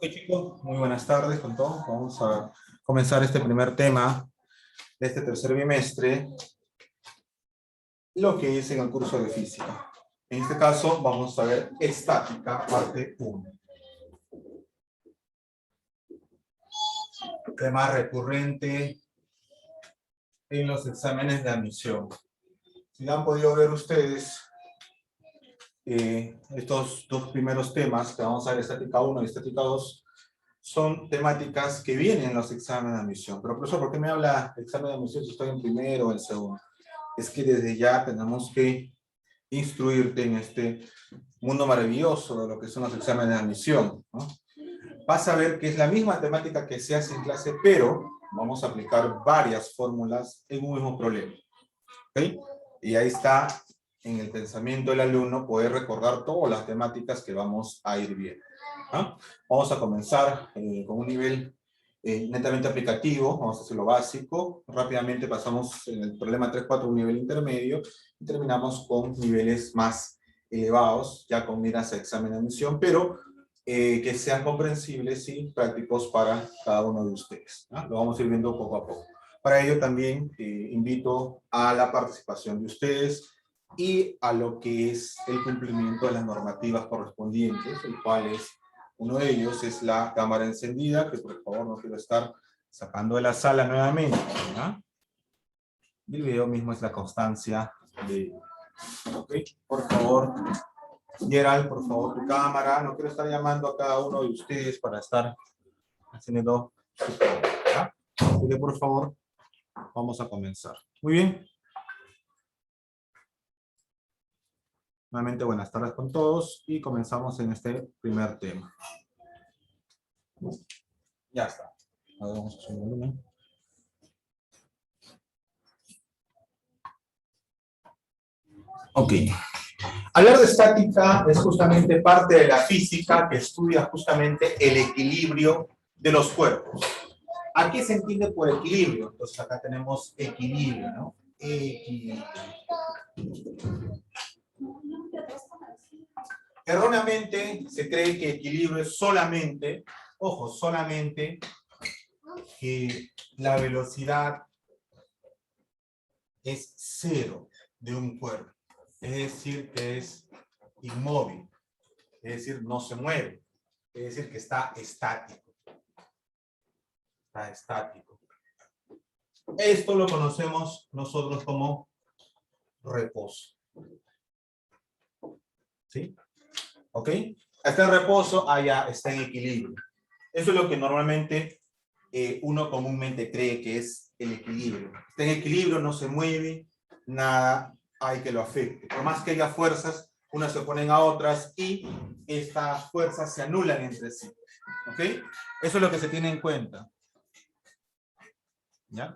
Hola chicos, muy buenas tardes con todos. Vamos a comenzar este primer tema de este tercer bimestre, lo que es en el curso de física. En este caso vamos a ver estática, parte 1. Tema recurrente en los exámenes de admisión. Si han podido ver ustedes, estos dos primeros temas que vamos a ver, estática 1 y estática 2, son temáticas que vienen en los exámenes de admisión. Pero profesor, ¿por qué me habla de examen de admisión si estoy en primero o en segundo? Es que desde ya tenemos que instruirte en este mundo maravilloso de lo que son los exámenes de admisión, ¿no? Vas a ver que es la misma temática que se hace en clase, pero vamos a aplicar varias fórmulas en un mismo problema. ¿Okay? Y ahí está, en el pensamiento del alumno, poder recordar todas las temáticas que vamos a ir viendo. ¿Ah? Vamos a comenzar con un nivel netamente aplicativo, vamos a hacer lo básico, rápidamente pasamos en el problema 3-4 un nivel intermedio, y terminamos con niveles más elevados, ya con miras a examen de admisión, pero que sean comprensibles y prácticos para cada uno de ustedes. ¿Ah? Lo vamos a ir viendo poco a poco. Para ello también invito a la participación de ustedes y a lo que es el cumplimiento de las normativas correspondientes, el cual es, uno de ellos es la cámara encendida, que por favor no quiero estar sacando de la sala nuevamente, ¿ya? Y el video mismo es la constancia de... ¿Ok? Por favor, Gerald, por favor, tu cámara, no quiero estar llamando a cada uno de ustedes para estar haciendo... ¿Ya? Así que por favor, vamos a comenzar. Muy bien. Nuevamente, buenas tardes con todos y comenzamos en este primer tema. Ya está. A ver, vamos a subir el volumen. Ok. Hablar de estática es justamente parte de la física que estudia justamente el equilibrio de los cuerpos. ¿A qué se entiende por equilibrio? Entonces acá tenemos equilibrio, ¿no? Equilibrio. Erróneamente se cree que equilibrio es solamente, ojo, solamente que la velocidad es cero de un cuerpo. Es decir, que es inmóvil. Es decir, no se mueve. Es decir, que está estático. Está estático. Esto lo conocemos nosotros como reposo. ¿Sí? ¿Ok? Está en reposo, allá está en equilibrio. Eso es lo que normalmente uno comúnmente cree que es el equilibrio. Está en equilibrio, no se mueve, nada hay que lo afecte. Por más que haya fuerzas, unas se oponen a otras y estas fuerzas se anulan entre sí. ¿Ok? Eso es lo que se tiene en cuenta. ¿Ya?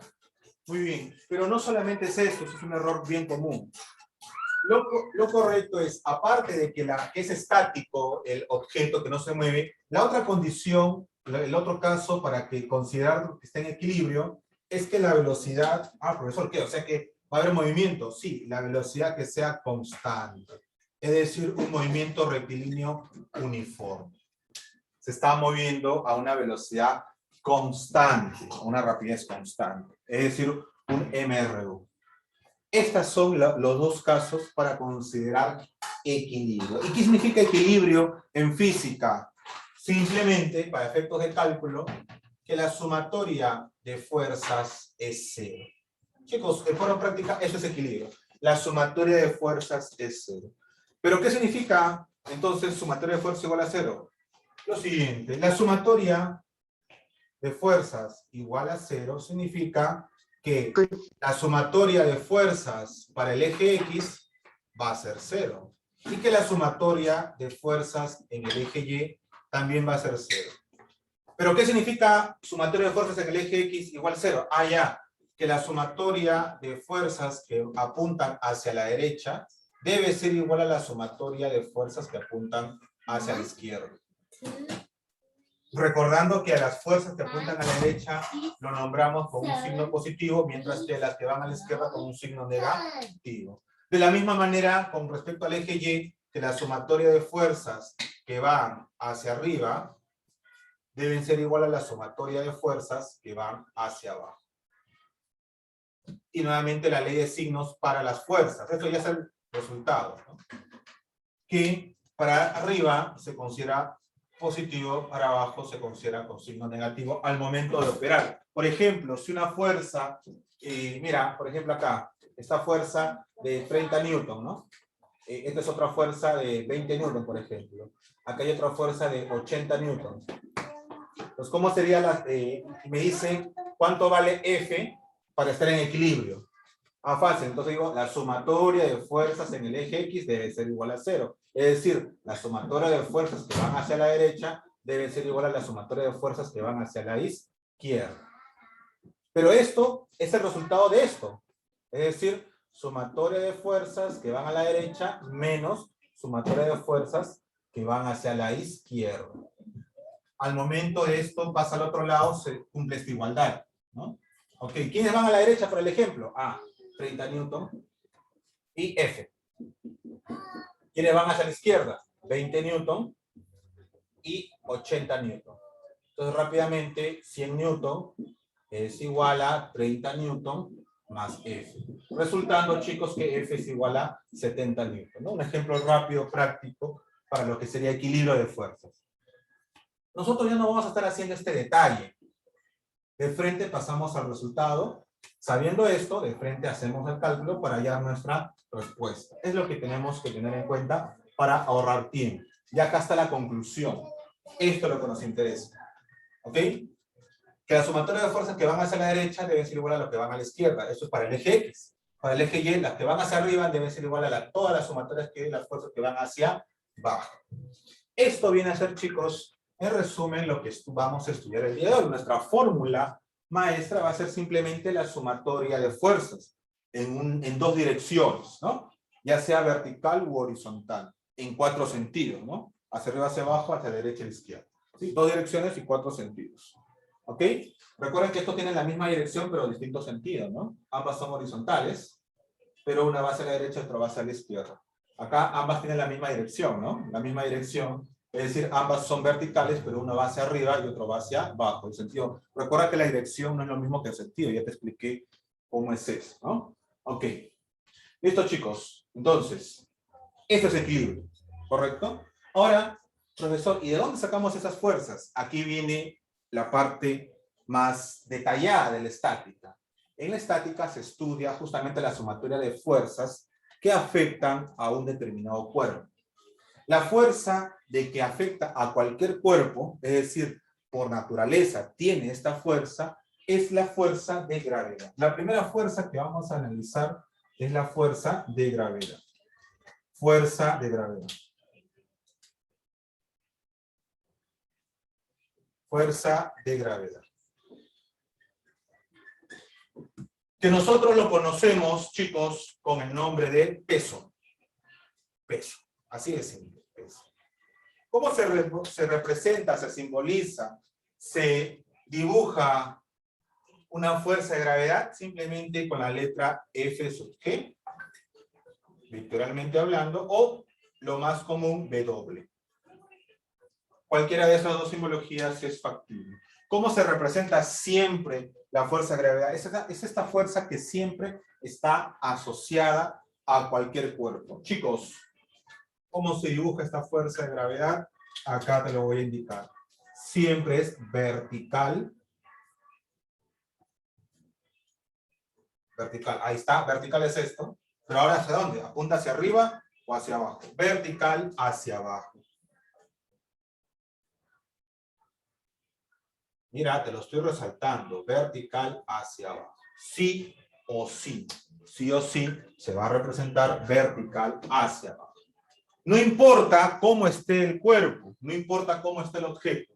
Muy bien. Pero no solamente es esto, es un error bien común. Lo correcto es, aparte de que es estático el objeto que no se mueve, la otra condición, el otro caso para que considerar que está en equilibrio, es que la velocidad, profesor, ¿qué? O sea que va a haber movimiento, sí, la velocidad que sea constante, es decir, un movimiento rectilíneo uniforme. Se está moviendo a una velocidad constante, a una rapidez constante, es decir, un MRU. Estos son los dos casos para considerar equilibrio. ¿Y qué significa equilibrio en física? Simplemente, para efectos de cálculo, que la sumatoria de fuerzas es cero. Chicos, en forma práctica, eso es equilibrio. La sumatoria de fuerzas es cero. ¿Pero qué significa entonces sumatoria de fuerzas igual a cero? Lo siguiente, la sumatoria de fuerzas igual a cero significa que la sumatoria de fuerzas para el eje X va a ser cero. Y que la sumatoria de fuerzas en el eje Y también va a ser cero. ¿Pero qué significa sumatoria de fuerzas en el eje X igual cero? Ya, que la sumatoria de fuerzas que apuntan hacia la derecha debe ser igual a la sumatoria de fuerzas que apuntan hacia la izquierda. Recordando que a las fuerzas que apuntan a la derecha lo nombramos con un signo positivo, mientras que las que van a la izquierda con un signo negativo. De la misma manera, con respecto al eje Y, que la sumatoria de fuerzas que van hacia arriba deben ser igual a la sumatoria de fuerzas que van hacia abajo. Y nuevamente la ley de signos para las fuerzas. Esto ya es el resultado, ¿no? Que para arriba se considera positivo, para abajo se considera con signo negativo al momento de operar. Por ejemplo, si una fuerza, mira, por ejemplo acá, esta fuerza de 30 newton, ¿no? Esta es otra fuerza de 20 newton, por ejemplo. Acá hay otra fuerza de 80 newton. Entonces, ¿cómo sería la... me dicen cuánto vale F para estar en equilibrio? Ah, fácil. Entonces digo, la sumatoria de fuerzas en el eje X debe ser igual a 0. Es decir, la sumatoria de fuerzas que van hacia la derecha debe ser igual a la sumatoria de fuerzas que van hacia la izquierda. Pero esto es el resultado de esto. Es decir, sumatoria de fuerzas que van a la derecha menos sumatoria de fuerzas que van hacia la izquierda. Al momento de esto pasa al otro lado, se cumple esta igualdad, ¿no? Ok, ¿quiénes van a la derecha por el ejemplo? 30 newton y F. ¿Quiénes van hacia la izquierda? 20 newton y 80 newton. Entonces rápidamente 100 newton es igual a 30 newton más F. Resultando, chicos, que F es igual a 70 newton, ¿no? Un ejemplo rápido, práctico, para lo que sería equilibrio de fuerzas. Nosotros ya no vamos a estar haciendo este detalle. De frente pasamos al resultado. Sabiendo esto, de frente hacemos el cálculo para hallar nuestra respuesta. Es lo que tenemos que tener en cuenta para ahorrar tiempo. Y acá está la conclusión. Esto es lo que nos interesa. ¿Ok? Que la sumatoria de fuerzas que van hacia la derecha debe ser igual a lo que van a la izquierda. Esto es para el eje X. Para el eje Y, las que van hacia arriba deben ser igual a todas las sumatorias que las fuerzas que van hacia abajo. Esto viene a ser, chicos, en resumen, lo que vamos a estudiar el día de hoy. Nuestra fórmula maestra va a ser simplemente la sumatoria de fuerzas en dos direcciones, ¿no? Ya sea vertical u horizontal, en 4 sentidos, ¿no? Hacia arriba, hacia abajo, hacia derecha e izquierda. ¿Sí? 2 direcciones y 4 sentidos. ¿Ok? Recuerden que esto tiene la misma dirección, pero distintos sentidos, ¿no? Ambas son horizontales, pero una va hacia la derecha y otra va hacia la izquierda. Acá ambas tienen la misma dirección, ¿no? La misma dirección. Es decir, ambas son verticales, pero una va hacia arriba y otro va hacia abajo. El sentido. Recuerda que la dirección no es lo mismo que el sentido. Ya te expliqué cómo es eso, ¿no? Ok. Listo, chicos. Entonces, esto es equilibrio, ¿correcto? Ahora, profesor, ¿y de dónde sacamos esas fuerzas? Aquí viene la parte más detallada de la estática. En la estática se estudia justamente la sumatoria de fuerzas que afectan a un determinado cuerpo. La fuerza de que afecta a cualquier cuerpo, es decir, por naturaleza tiene esta fuerza, es la fuerza de gravedad. La primera fuerza que vamos a analizar es la fuerza de gravedad. Fuerza de gravedad. Fuerza de gravedad. Que nosotros lo conocemos, chicos, con el nombre de peso. Peso. Así de simple. Peso. ¿Cómo se representa, se simboliza, se dibuja una fuerza de gravedad? Simplemente con la letra F sub G, vectorialmente hablando, o lo más común, W. Cualquiera de esas dos simbologías es factible. ¿Cómo se representa siempre la fuerza de gravedad? Es esta fuerza que siempre está asociada a cualquier cuerpo. Chicos, ¿cómo se dibuja esta fuerza de gravedad? Acá te lo voy a indicar. Siempre es vertical. Vertical, ahí está, vertical es esto. Pero ahora ¿hacia dónde? ¿Apunta hacia arriba o hacia abajo? Vertical hacia abajo. Mira, te lo estoy resaltando. Vertical hacia abajo. Sí o sí. Sí o sí se va a representar vertical hacia abajo. No importa cómo esté el cuerpo, no importa cómo esté el objeto.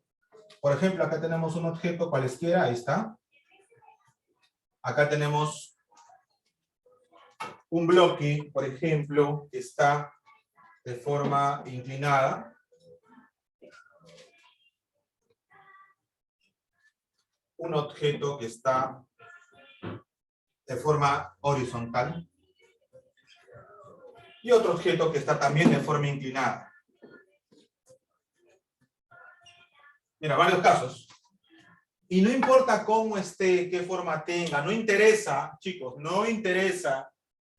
Por ejemplo, acá tenemos un objeto cualesquiera, ahí está. Acá tenemos un bloque, por ejemplo, que está de forma inclinada. Un objeto que está de forma horizontal. Y otro objeto que está también de forma inclinada. Mira, varios casos. Y no importa cómo esté, qué forma tenga, no interesa, chicos, no interesa,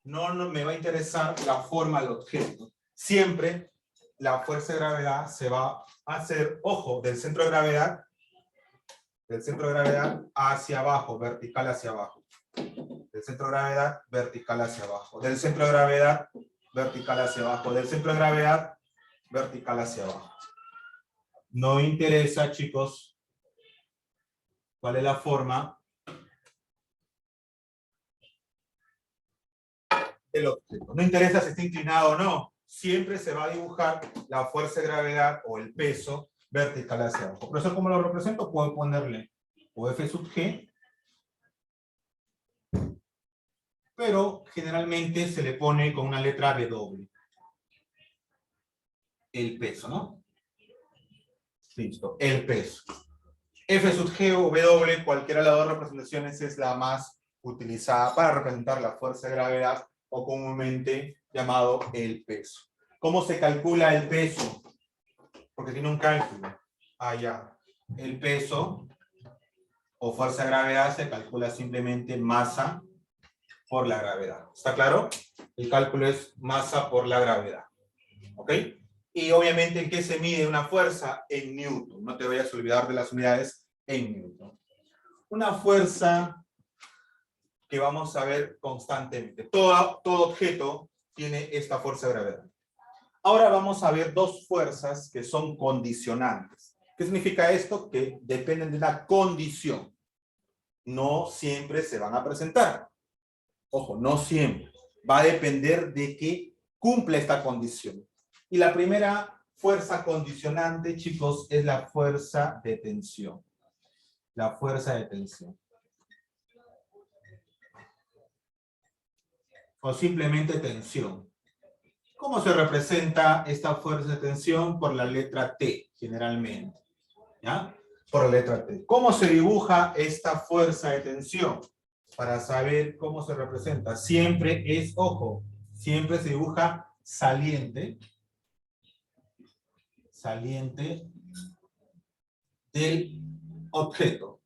no me va a interesar la forma del objeto. Siempre la fuerza de gravedad se va a hacer, ojo, del centro de gravedad hacia abajo, vertical hacia abajo. Del centro de gravedad, vertical hacia abajo. Del centro de gravedad, vertical hacia abajo. Del centro de gravedad, vertical hacia abajo. No interesa, chicos, cuál es la forma del objeto. No interesa si está inclinado o no. Siempre se va a dibujar la fuerza de gravedad o el peso vertical hacia abajo. Por eso, ¿cómo lo represento? Puedo ponerle o F sub G, pero generalmente se le pone con una letra W. El peso, ¿no? Listo, el peso. F sub G o W, cualquiera de las dos representaciones es la más utilizada para representar la fuerza de gravedad o comúnmente llamado el peso. ¿Cómo se calcula el peso? Porque tiene un cálculo. Ya. El peso o fuerza de gravedad se calcula simplemente masa por la gravedad. ¿Está claro? El cálculo es masa por la gravedad. ¿Ok? Y obviamente, ¿en qué se mide una fuerza? En Newton. No te vayas a olvidar de las unidades en Newton. Una fuerza que vamos a ver constantemente. Todo objeto tiene esta fuerza de gravedad. Ahora vamos a ver dos fuerzas que son condicionantes. ¿Qué significa esto? Que dependen de la condición. No siempre se van a presentar. Ojo, no siempre. Va a depender de que cumpla esta condición. Y la primera fuerza condicionante, chicos, es la fuerza de tensión. La fuerza de tensión. O simplemente tensión. ¿Cómo se representa esta fuerza de tensión? Por la letra T, generalmente. ¿Ya? Por la letra T. ¿Cómo se dibuja esta fuerza de tensión? Para saber cómo se representa. Siempre es, ojo, siempre se dibuja saliente. Saliente del objeto.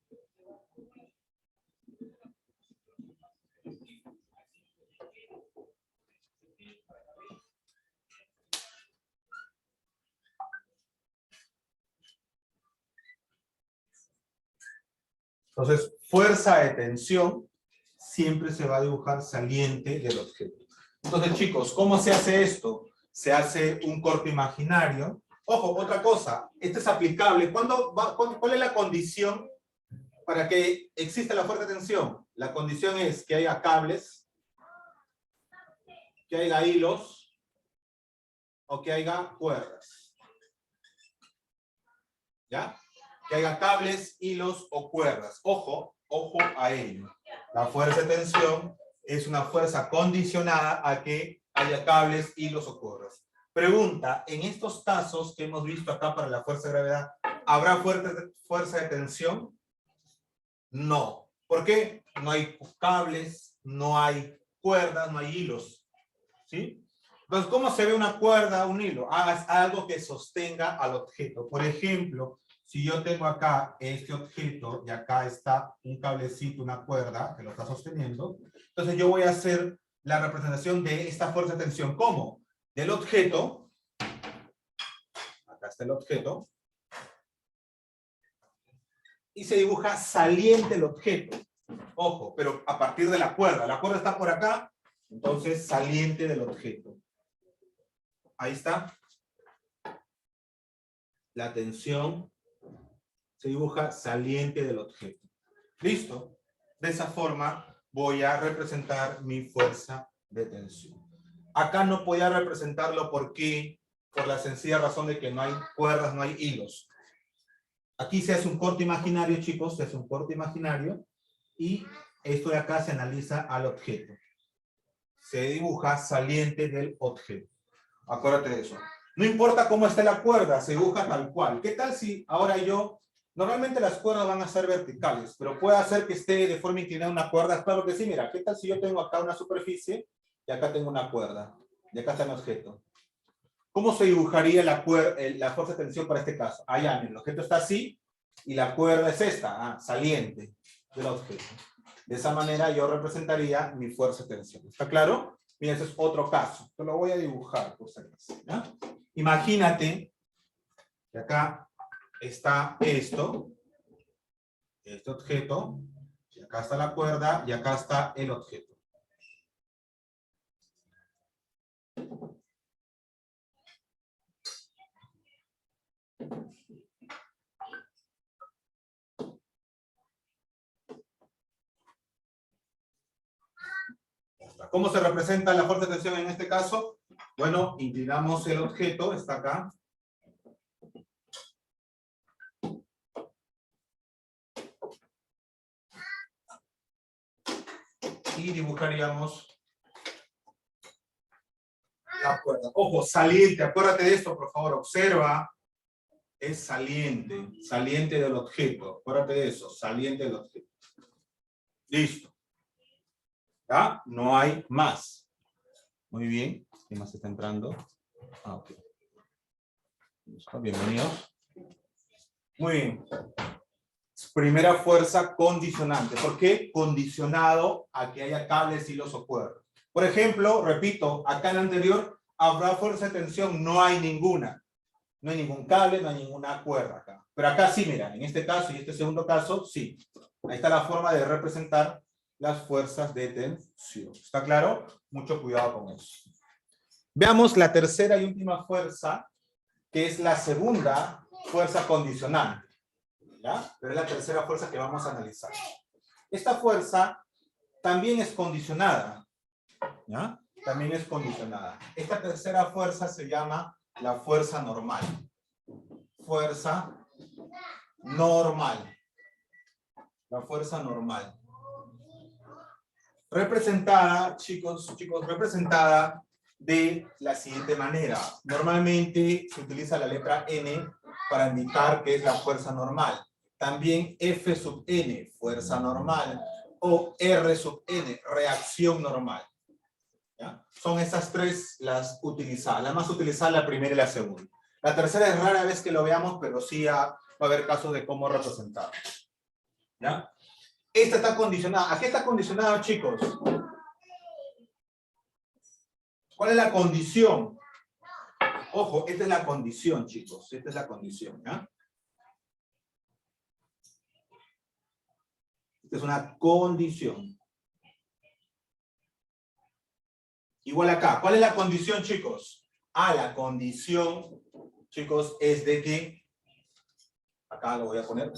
Entonces, fuerza de tensión siempre se va a dibujar saliente del objeto. Entonces, chicos, ¿cómo se hace esto? Se hace un corte imaginario. Ojo, otra cosa, esto es aplicable. ¿Cuál es la condición para que exista la fuerza de tensión? La condición es que haya cables, que haya hilos o que haya cuerdas. ¿Ya? Que haya cables, hilos o cuerdas. Ojo, ojo a ello. La fuerza de tensión es una fuerza condicionada a que haya cables, hilos o cuerdas. Pregunta, en estos casos que hemos visto acá para la fuerza de gravedad, ¿habrá fuerza de tensión? No. ¿Por qué? No hay cables, no hay cuerdas, no hay hilos. ¿Sí? Entonces, ¿cómo se ve una cuerda, un hilo? Algo que sostenga al objeto. Por ejemplo, si yo tengo acá este objeto y acá está un cablecito, una cuerda que lo está sosteniendo, entonces yo voy a hacer la representación de esta fuerza de tensión. ¿Cómo? Del objeto. Acá está el objeto. Y se dibuja saliente el objeto. Ojo, pero a partir de la cuerda. La cuerda está por acá, entonces saliente del objeto. Ahí está. La tensión se dibuja saliente del objeto. ¿Listo? De esa forma voy a representar mi fuerza de tensión. Acá no podía representarlo porque, por la sencilla razón de que no hay cuerdas, no hay hilos. Aquí se hace un corte imaginario, chicos, se hace un corte imaginario y esto de acá se analiza al objeto. Se dibuja saliente del objeto. Acuérdate de eso. No importa cómo esté la cuerda, se dibuja tal cual. ¿Qué tal si ahora yo... Normalmente las cuerdas van a ser verticales, pero puede hacer que esté de forma inclinada una cuerda. Claro que sí, mira, ¿qué tal si yo tengo acá una superficie y acá tengo una cuerda? Y acá está el objeto. ¿Cómo se dibujaría la fuerza de tensión para este caso? Allá, el objeto está así Y la cuerda es esta, saliente del objeto. De esa manera yo representaría mi fuerza de tensión. ¿Está claro? Mira, ese es otro caso. Te lo voy a dibujar, por si acaso, ¿ya? Imagínate que acá está esto, este objeto, y acá está la cuerda, y acá está el objeto. ¿Cómo se representa la fuerza de tensión en este caso? Bueno, inclinamos el objeto, está acá. Y dibujaríamos la cuerda. Ojo, saliente, acuérdate de esto, por favor, observa. Es saliente, saliente del objeto. Acuérdate de eso, saliente del objeto. Listo. ¿Ya? No hay más. Muy bien. ¿Quién más está entrando? Ok. Listo, bienvenidos. Muy bien. Primera fuerza condicionante. ¿Por qué? Condicionado a que haya cables, hilos o cuerdas. Por ejemplo, repito, acá en el anterior habrá fuerza de tensión, no hay ninguna. No hay ningún cable, no hay ninguna cuerda acá. Pero acá sí, mira, en este caso y este segundo caso, sí. Ahí está la forma de representar las fuerzas de tensión. ¿Está claro? Mucho cuidado con eso. Veamos la tercera y última fuerza, que es la segunda fuerza condicionante. ¿Ya? Pero es la tercera fuerza que vamos a analizar. Esta fuerza también es condicionada. ¿Ya? También es condicionada. Esta tercera fuerza se llama la fuerza normal. Fuerza normal. La fuerza normal. Representada, chicos, representada de la siguiente manera. Normalmente se utiliza la letra N para indicar que es la fuerza normal. También F sub N, fuerza normal, o R sub N, reacción normal. ¿Ya? Son esas tres las utilizadas. La más utilizada la primera y la segunda. La tercera es rara vez que lo veamos, pero sí va a haber casos de cómo representar. ¿Ya? Esta está condicionada. ¿A qué está condicionada, chicos? ¿Cuál es la condición? Ojo, esta es la condición, chicos. Esta es la condición, ¿ya? Esta es una condición. Igual acá. ¿Cuál es la condición, chicos? La condición, chicos, es de que, acá lo voy a poner,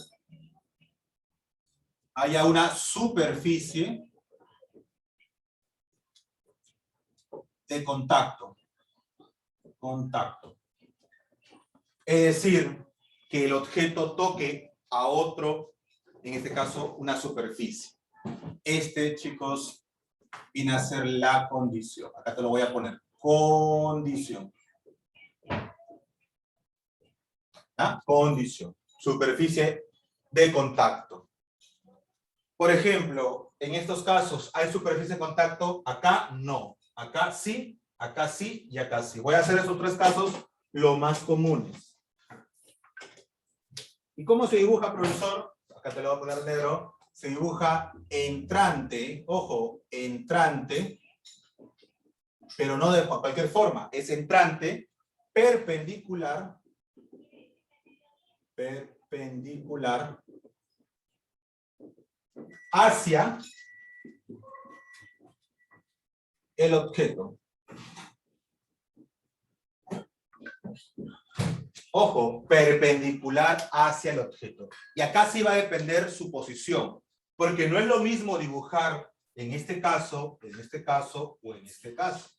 haya una superficie de contacto. Contacto. Es decir, que el objeto toque a otro, en este caso, una superficie. Chicos, viene a ser la condición. Acá te lo voy a poner. Condición. ¿Ah? Condición. Superficie de contacto. Por ejemplo, en estos casos, ¿hay superficie de contacto? Acá no. Acá sí y acá sí. Voy a hacer esos tres casos lo más comunes. ¿Y cómo se dibuja, profesor? Acá te lo voy a poner negro. Se dibuja entrante, ojo, entrante, pero no de cualquier forma. Es entrante perpendicular, hacia el objeto. Ojo, perpendicular hacia el objeto. Y acá sí va a depender su posición, porque no es lo mismo dibujar en este caso o en este caso.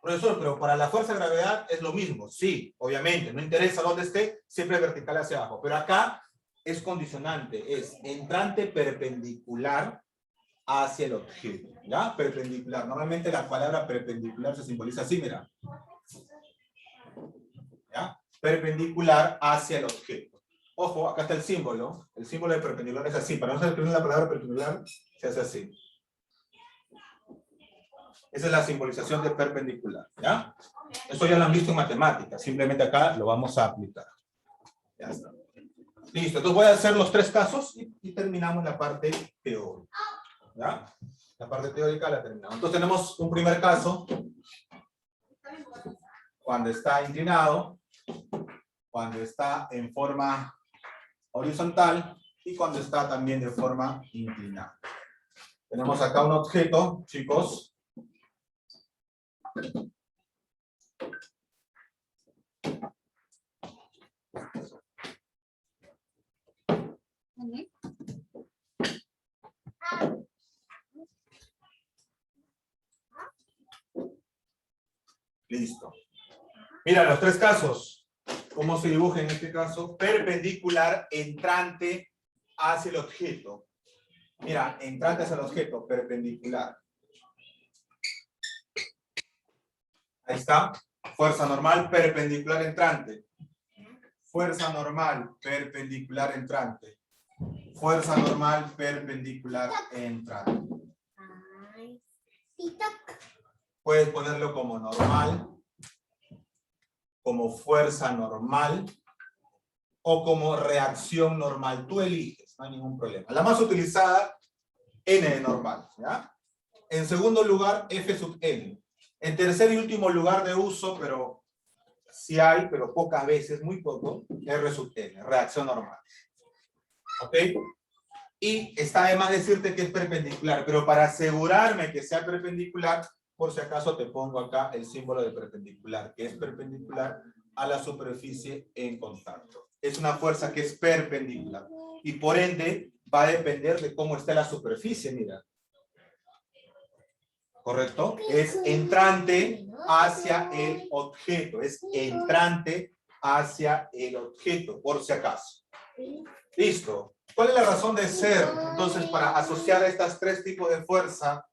Profesor, pero para la fuerza de gravedad es lo mismo. Sí, obviamente, no interesa dónde esté, siempre vertical hacia abajo. Pero acá es condicionante, es entrante perpendicular hacia el objeto. ¿Ya? Perpendicular. Normalmente la palabra perpendicular se simboliza así, mira. ¿Ya? Perpendicular hacia el objeto. Ojo, acá está el símbolo. El símbolo de perpendicular es así. Para no escribir la palabra perpendicular, se hace así. Esa es la simbolización de perpendicular. ¿Ya? Eso ya lo han visto en matemáticas. Simplemente acá lo vamos a aplicar. Ya está. Listo, entonces voy a hacer los 3 casos y terminamos la parte teórica. ¿Ya? La parte teórica la terminamos. Entonces tenemos un primer caso, cuando está inclinado, cuando está en forma horizontal y cuando está también de forma inclinada. Tenemos acá un objeto, chicos. Listo. Mira, los 3 casos. ¿Cómo se dibuja en este caso? Perpendicular, entrante hacia el objeto. Mira, entrante hacia el objeto, perpendicular. Ahí está. Fuerza normal, perpendicular, entrante. Fuerza normal, perpendicular, entrante. Fuerza normal, perpendicular, entrante. Puedes ponerlo como normal, como fuerza normal o como reacción normal. Tú eliges, no hay ningún problema. La más utilizada, N de normal. ¿Ya? En segundo lugar, F sub N. En tercer y último lugar de uso, pero sí hay, pero pocas veces, muy poco, R sub N, reacción normal. ¿Ok? Y está de más decirte que es perpendicular, pero para asegurarme que sea perpendicular, por si acaso te pongo acá el símbolo de perpendicular, que es perpendicular a la superficie en contacto. Es una fuerza que es perpendicular. Y por ende, va a depender de cómo esté la superficie, mira. ¿Correcto? Es entrante hacia el objeto. Es entrante hacia el objeto, por si acaso. Listo. ¿Cuál es la razón de ser, entonces, para asociar estos 3 tipos de fuerza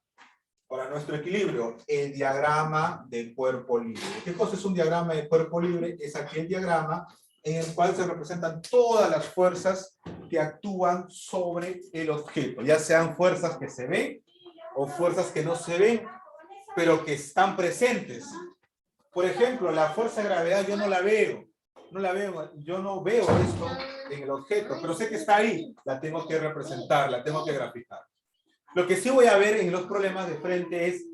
para nuestro equilibrio? El diagrama de cuerpo libre. ¿Qué cosa es un diagrama de cuerpo libre? Es aquel diagrama en el cual se representan todas las fuerzas que actúan sobre el objeto, ya sean fuerzas que se ven o fuerzas que no se ven, pero que están presentes. Por ejemplo, la fuerza de gravedad yo no la veo. Yo no veo esto en el objeto, pero sé que está ahí. La tengo que representar, la tengo que graficar. Lo que sí voy a ver en los problemas de frente es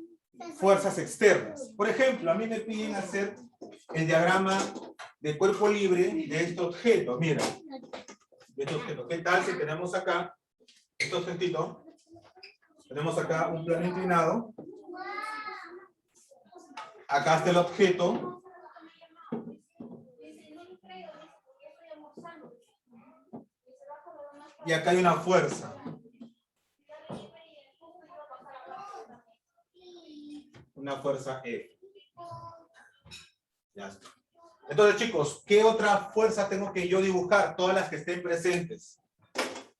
fuerzas externas. Por ejemplo, a mí me piden hacer el diagrama de cuerpo libre de este objeto. Mira, de este objeto. ¿Qué tal si tenemos acá este objetito? Tenemos acá un plano inclinado. Acá está el objeto. Y acá hay una fuerza. Una fuerza F. Ya está. Entonces, chicos, ¿qué otra fuerza tengo que yo dibujar? Todas las que estén presentes.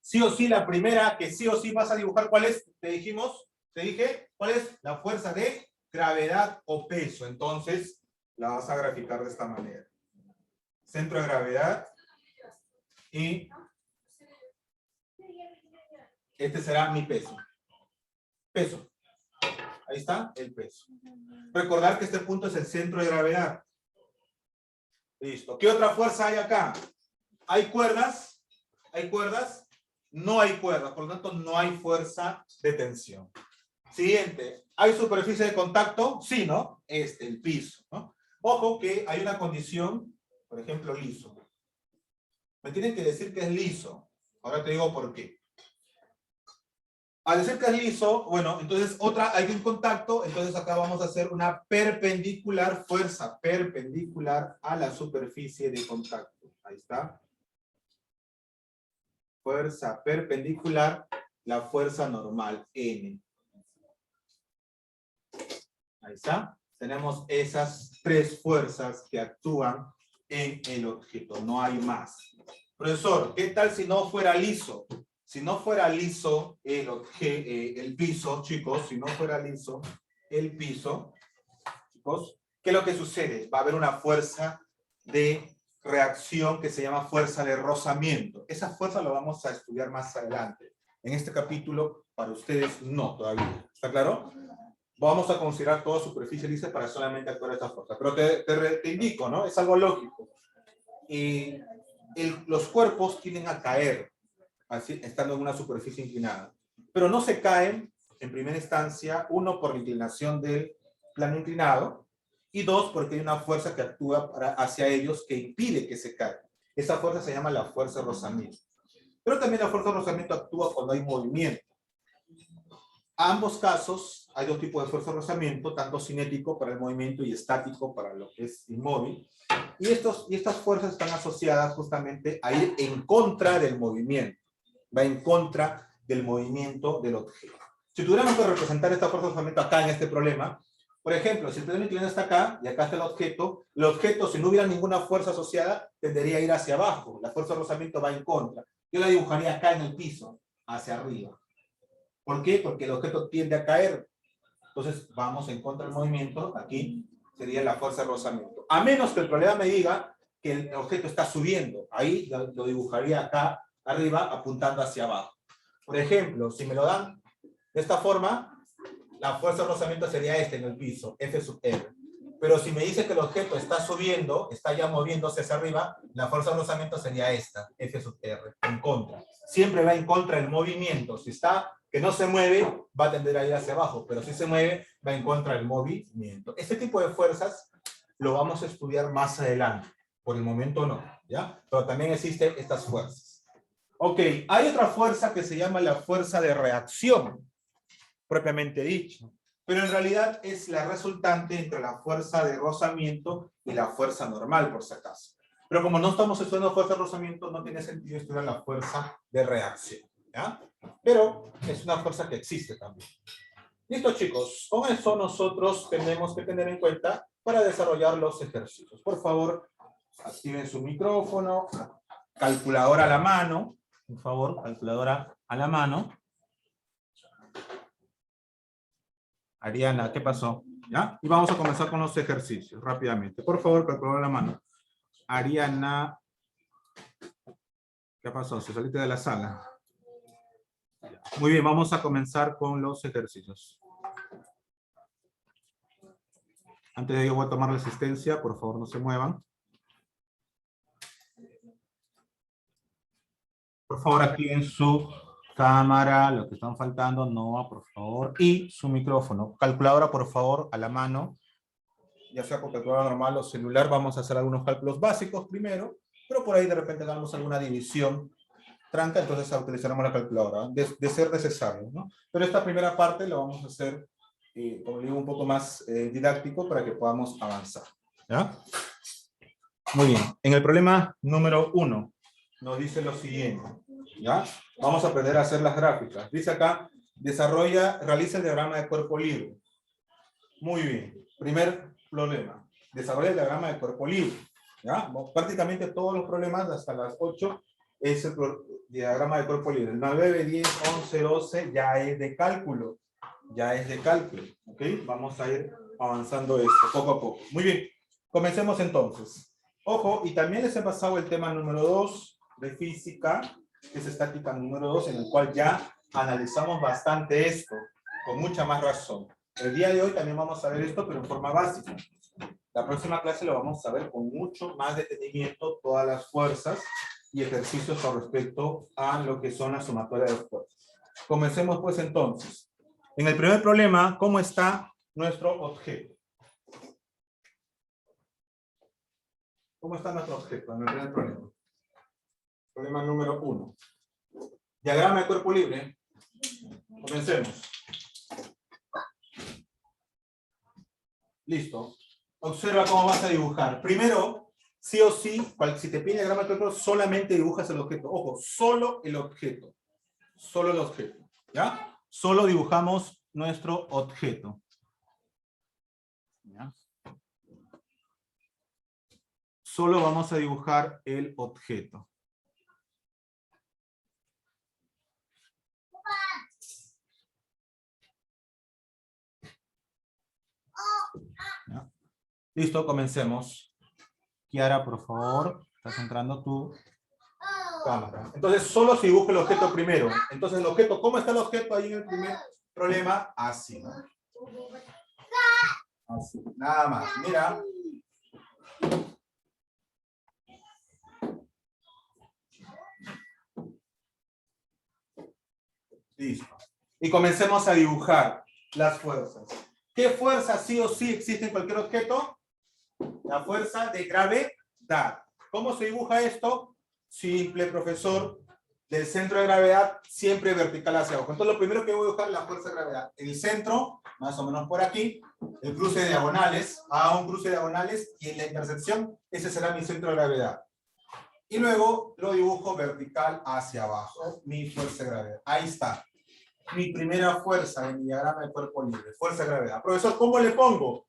Sí o sí, la primera que sí o sí vas a dibujar, ¿cuál es? Te dije, ¿cuál es? La fuerza de gravedad o peso. Entonces, la vas a graficar de esta manera. Centro de gravedad y este será mi peso. Peso. Ahí está el peso. Recordar que este punto es el centro de gravedad. Listo. ¿Qué otra fuerza hay acá? ¿Hay cuerdas? ¿Hay cuerdas? No hay cuerdas, por lo tanto no hay fuerza de tensión. Siguiente. ¿Hay superficie de contacto? Sí, ¿no? El piso, ¿no? Ojo que hay una condición, por ejemplo, liso. Me tienen que decir que es liso. Ahora te digo por qué. Al decir que es liso, bueno, entonces hay un contacto, entonces acá vamos a hacer una perpendicular, fuerza perpendicular a la superficie de contacto. Ahí está. Fuerza perpendicular, la fuerza normal, N. Ahí está. Tenemos esas 3 fuerzas que actúan en el objeto, no hay más. Profesor, ¿qué tal si no fuera liso? Si no fuera liso el piso, chicos, si no fuera liso el piso, chicos, ¿qué es lo que sucede? Va a haber una fuerza de reacción que se llama fuerza de rozamiento. Esa fuerza lo vamos a estudiar más adelante. En este capítulo, para ustedes, no todavía. ¿Está claro? Vamos a considerar toda superficie lisa para solamente actuar esta fuerza. Pero te indico, ¿no? Es algo lógico. Y los cuerpos tienden a caer, así, estando en una superficie inclinada. Pero no se caen, en primera instancia, uno, por la inclinación del plano inclinado, y dos, porque hay una fuerza que actúa hacia ellos que impide que se caigan. Esa fuerza se llama la fuerza de rozamiento. Pero también la fuerza de rozamiento actúa cuando hay movimiento. A ambos casos hay dos tipos de fuerza de rozamiento, tanto cinético para el movimiento y estático para lo que es inmóvil. Y estas fuerzas están asociadas justamente a ir en contra del movimiento. Va en contra del movimiento del objeto. Si tuviéramos que representar esta fuerza de rozamiento acá en este problema, por ejemplo, si el plano inclinado está acá y acá está el objeto, si no hubiera ninguna fuerza asociada, tendería a ir hacia abajo. La fuerza de rozamiento va en contra. Yo la dibujaría acá en el piso, hacia arriba. ¿Por qué? Porque el objeto tiende a caer. Entonces vamos en contra del movimiento. Aquí sería la fuerza de rozamiento. A menos que el problema me diga que el objeto está subiendo. Ahí lo dibujaría acá arriba apuntando hacia abajo. Por ejemplo, si me lo dan de esta forma, la fuerza de rozamiento sería esta en el piso, F sub R. Pero si me dice que el objeto está subiendo, está ya moviéndose hacia arriba, la fuerza de rozamiento sería esta, F sub R, en contra. Siempre va en contra del movimiento. Si está que no se mueve, va a tender a ir hacia abajo, pero si se mueve, va en contra del movimiento. Este tipo de fuerzas lo vamos a estudiar más adelante. Por el momento no, ¿ya? Pero también existen estas fuerzas. Ok, hay otra fuerza que se llama la fuerza de reacción, propiamente dicho. Pero en realidad es la resultante entre la fuerza de rozamiento y la fuerza normal, por si acaso. Pero como no estamos estudiando fuerza de rozamiento, no tiene sentido estudiar la fuerza de reacción, ¿ya? Pero es una fuerza que existe también. Listo, chicos. Con eso nosotros tenemos que tener en cuenta para desarrollar los ejercicios. Por favor, activen su micrófono, calculadora a la mano. Por favor, calculadora a la mano. Ariana, ¿qué pasó? ¿Ya? Y vamos a comenzar con los ejercicios rápidamente. Por favor, calculadora a la mano. Ariana, ¿qué pasó? ¿Se saliste de la sala? Muy bien, vamos a comenzar con los ejercicios. Antes de ello voy a tomar la asistencia, por favor no se muevan. Por favor activen su cámara, lo que están faltando, no, por favor, y su micrófono. Calculadora, por favor, a la mano. Ya sea con calculadora normal o celular, vamos a hacer algunos cálculos básicos primero, pero por ahí de repente hagamos alguna división tranca, entonces utilizaremos la calculadora, de ser necesario, ¿no? Pero esta primera parte la vamos a hacer, como digo, un poco más didáctico para que podamos avanzar, ¿ya? Muy bien, en el problema número 1 nos dice lo siguiente, ¿ya? Vamos a aprender a hacer las gráficas. Dice acá, realiza el diagrama de cuerpo libre. Muy bien, primer problema, desarrolla el diagrama de cuerpo libre, ¿ya? Prácticamente todos los problemas hasta las 8 es el diagrama de cuerpo libre. El 9, 10, 11, 12 ya es de cálculo, ¿ok? Vamos a ir avanzando esto poco a poco. Muy bien, comencemos entonces. Ojo, y también les he pasado el tema número 2 de física, que es estática número 2, en el cual ya analizamos bastante esto, con mucha más razón. El día de hoy también vamos a ver esto, pero en forma básica. La próxima clase lo vamos a ver con mucho más detenimiento, todas las fuerzas y ejercicios con respecto a lo que son las sumatorias de fuerzas. Comencemos pues entonces. En el primer problema, ¿cómo está nuestro objeto? ¿Cómo está nuestro objeto en el primer problema? Problema número 1. Diagrama de cuerpo libre. Comencemos. Listo. Observa cómo vas a dibujar. Primero, sí o sí, si te pide diagrama de cuerpo, solamente dibujas el objeto. Ojo, solo el objeto. Solo el objeto. ¿Ya? Solo dibujamos nuestro objeto. ¿Ya? Solo vamos a dibujar el objeto. ¿Ya? Listo, comencemos. Kiara, por favor, estás entrando tu cámara. Entonces, solo se dibuja el objeto primero. Entonces, el objeto, ¿cómo está el objeto ahí en el primer problema? Así, ¿no? Así, nada más. Mira. Listo. Y comencemos a dibujar las fuerzas. ¿Qué fuerza sí o sí existe en cualquier objeto? La fuerza de gravedad. ¿Cómo se dibuja esto? Simple, profesor. Del centro de gravedad siempre vertical hacia abajo. Entonces lo primero que voy a buscar es la fuerza de gravedad. El centro, más o menos por aquí. El cruce de diagonales. Un cruce de diagonales. Y en la intersección, ese será mi centro de gravedad. Y luego lo dibujo vertical hacia abajo. Mi fuerza de gravedad. Ahí está. Mi primera fuerza en mi diagrama de cuerpo libre. Fuerza de gravedad. Profesor, ¿cómo le pongo?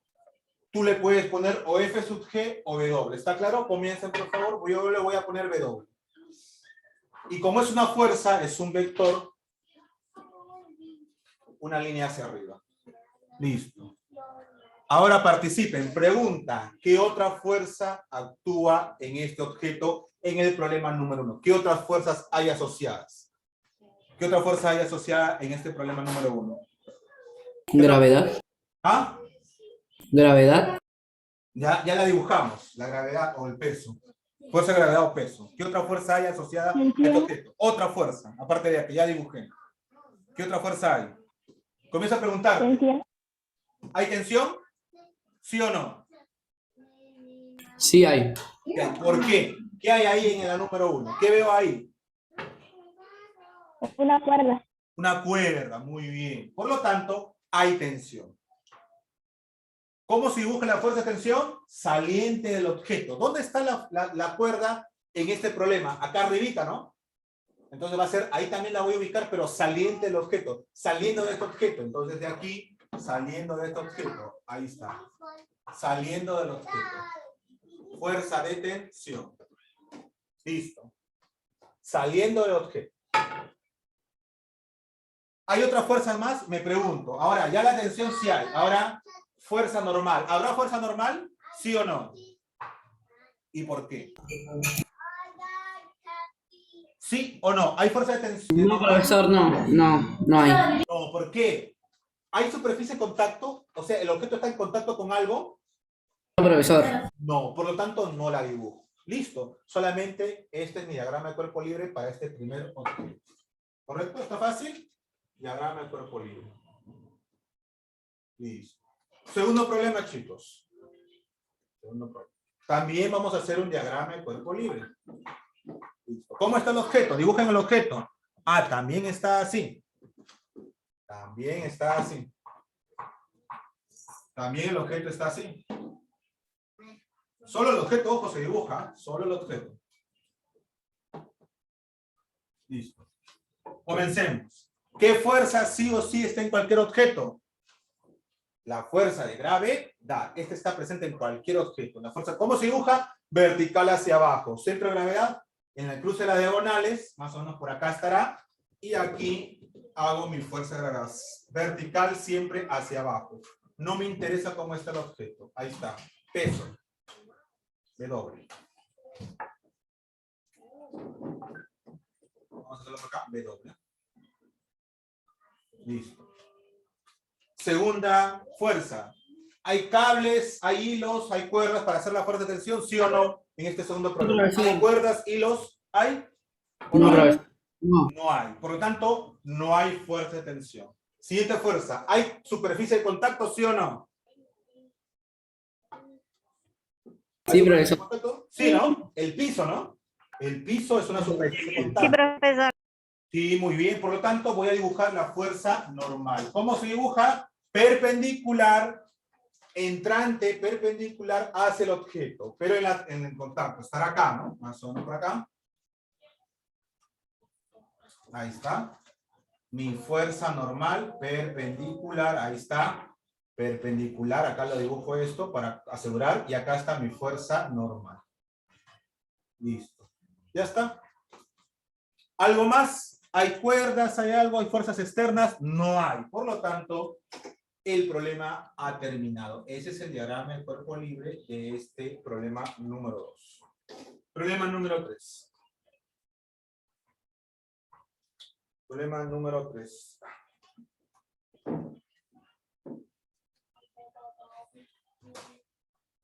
Tú le puedes poner o F sub G o W. ¿Está claro? Comiencen, por favor. Yo le voy a poner W. Y como es una fuerza, es un vector, una línea hacia arriba. Listo. Ahora participen. Pregunta, ¿qué otra fuerza actúa en este objeto en el problema número 1? ¿Qué otras fuerzas hay asociadas? ¿Qué otra fuerza hay asociada en este problema número 1? Gravedad. ¿Ah? Gravedad. Ya la dibujamos, la gravedad o el peso. Fuerza, gravedad o peso. ¿Qué otra fuerza hay asociada a este objeto? Otra fuerza, aparte de la que ya dibujé. ¿Qué otra fuerza hay? Comienza a preguntar. ¿Hay tensión? ¿Sí o no? Sí hay. ¿Por qué? ¿Qué hay ahí en la número 1? ¿Qué veo ahí? Una cuerda. Una cuerda, muy bien. Por lo tanto, hay tensión. ¿Cómo se dibuja la fuerza de tensión? Saliente del objeto. ¿Dónde está la cuerda en este problema? Acá arribita, ¿no? Entonces va a ser, ahí también la voy a ubicar, pero saliente del objeto. Saliendo de este objeto. Entonces de aquí, saliendo de este objeto. Ahí está. Saliendo del objeto. Fuerza de tensión. Listo. Saliendo del objeto. ¿Hay otras fuerzas más? Me pregunto. Ahora, ya la tensión sí hay. Ahora, fuerza normal. ¿Habrá fuerza normal? ¿Sí o no? ¿Y por qué? ¿Sí o no? ¿Hay fuerza de tensión? No, profesor, no hay. No, ¿por qué? ¿Hay superficie de contacto? O sea, ¿el objeto está en contacto con algo? No, profesor. No, por lo tanto no la dibujo. Listo. Solamente este es mi diagrama de cuerpo libre para este primer objeto. ¿Correcto? ¿Está fácil? Diagrama de cuerpo libre. Listo. Segundo problema, chicos. Segundo problema. También vamos a hacer un diagrama de cuerpo libre. Listo. ¿Cómo está el objeto? Dibujen el objeto. También está así. También está así. También el objeto está así. Solo el objeto, ojo, se dibuja. Solo el objeto. Listo. Comencemos. ¿Qué fuerza sí o sí está en cualquier objeto? La fuerza de gravedad. Esta está presente en cualquier objeto. La fuerza, ¿cómo se dibuja? Vertical hacia abajo. Centro de gravedad en el cruce de las diagonales. Más o menos por acá estará. Y aquí hago mi fuerza de gravedad. Vertical siempre hacia abajo. No me interesa cómo está el objeto. Ahí está. Peso. W. Vamos a hacerlo por acá. W. Listo. Segunda fuerza. ¿Hay cables, hay hilos, hay cuerdas para hacer la fuerza de tensión? ¿Sí o no? En este segundo problema. ¿Hay cuerdas, hilos? ¿Hay? ¿O no hay? No hay. Por lo tanto, no hay fuerza de tensión. Siguiente fuerza. ¿Hay superficie de contacto? ¿Sí o no? Sí, profesor. Sí, ¿no? El piso, ¿no? El piso es una superficie de contacto. Sí, profesor. Sí, muy bien. Por lo tanto, voy a dibujar la fuerza normal. ¿Cómo se dibuja? Perpendicular, entrante, perpendicular hacia el objeto. Pero en el contacto. Estará acá, ¿no? Más o menos por acá. Ahí está. Mi fuerza normal, perpendicular. Ahí está. Perpendicular. Acá lo dibujo esto para asegurar. Y acá está mi fuerza normal. Listo. ¿Ya está? ¿Algo más? ¿Hay cuerdas? ¿Hay algo? ¿Hay fuerzas externas? No hay. Por lo tanto, el problema ha terminado. Ese es el diagrama de cuerpo libre de este problema número 2. Problema número 3. Problema número 3.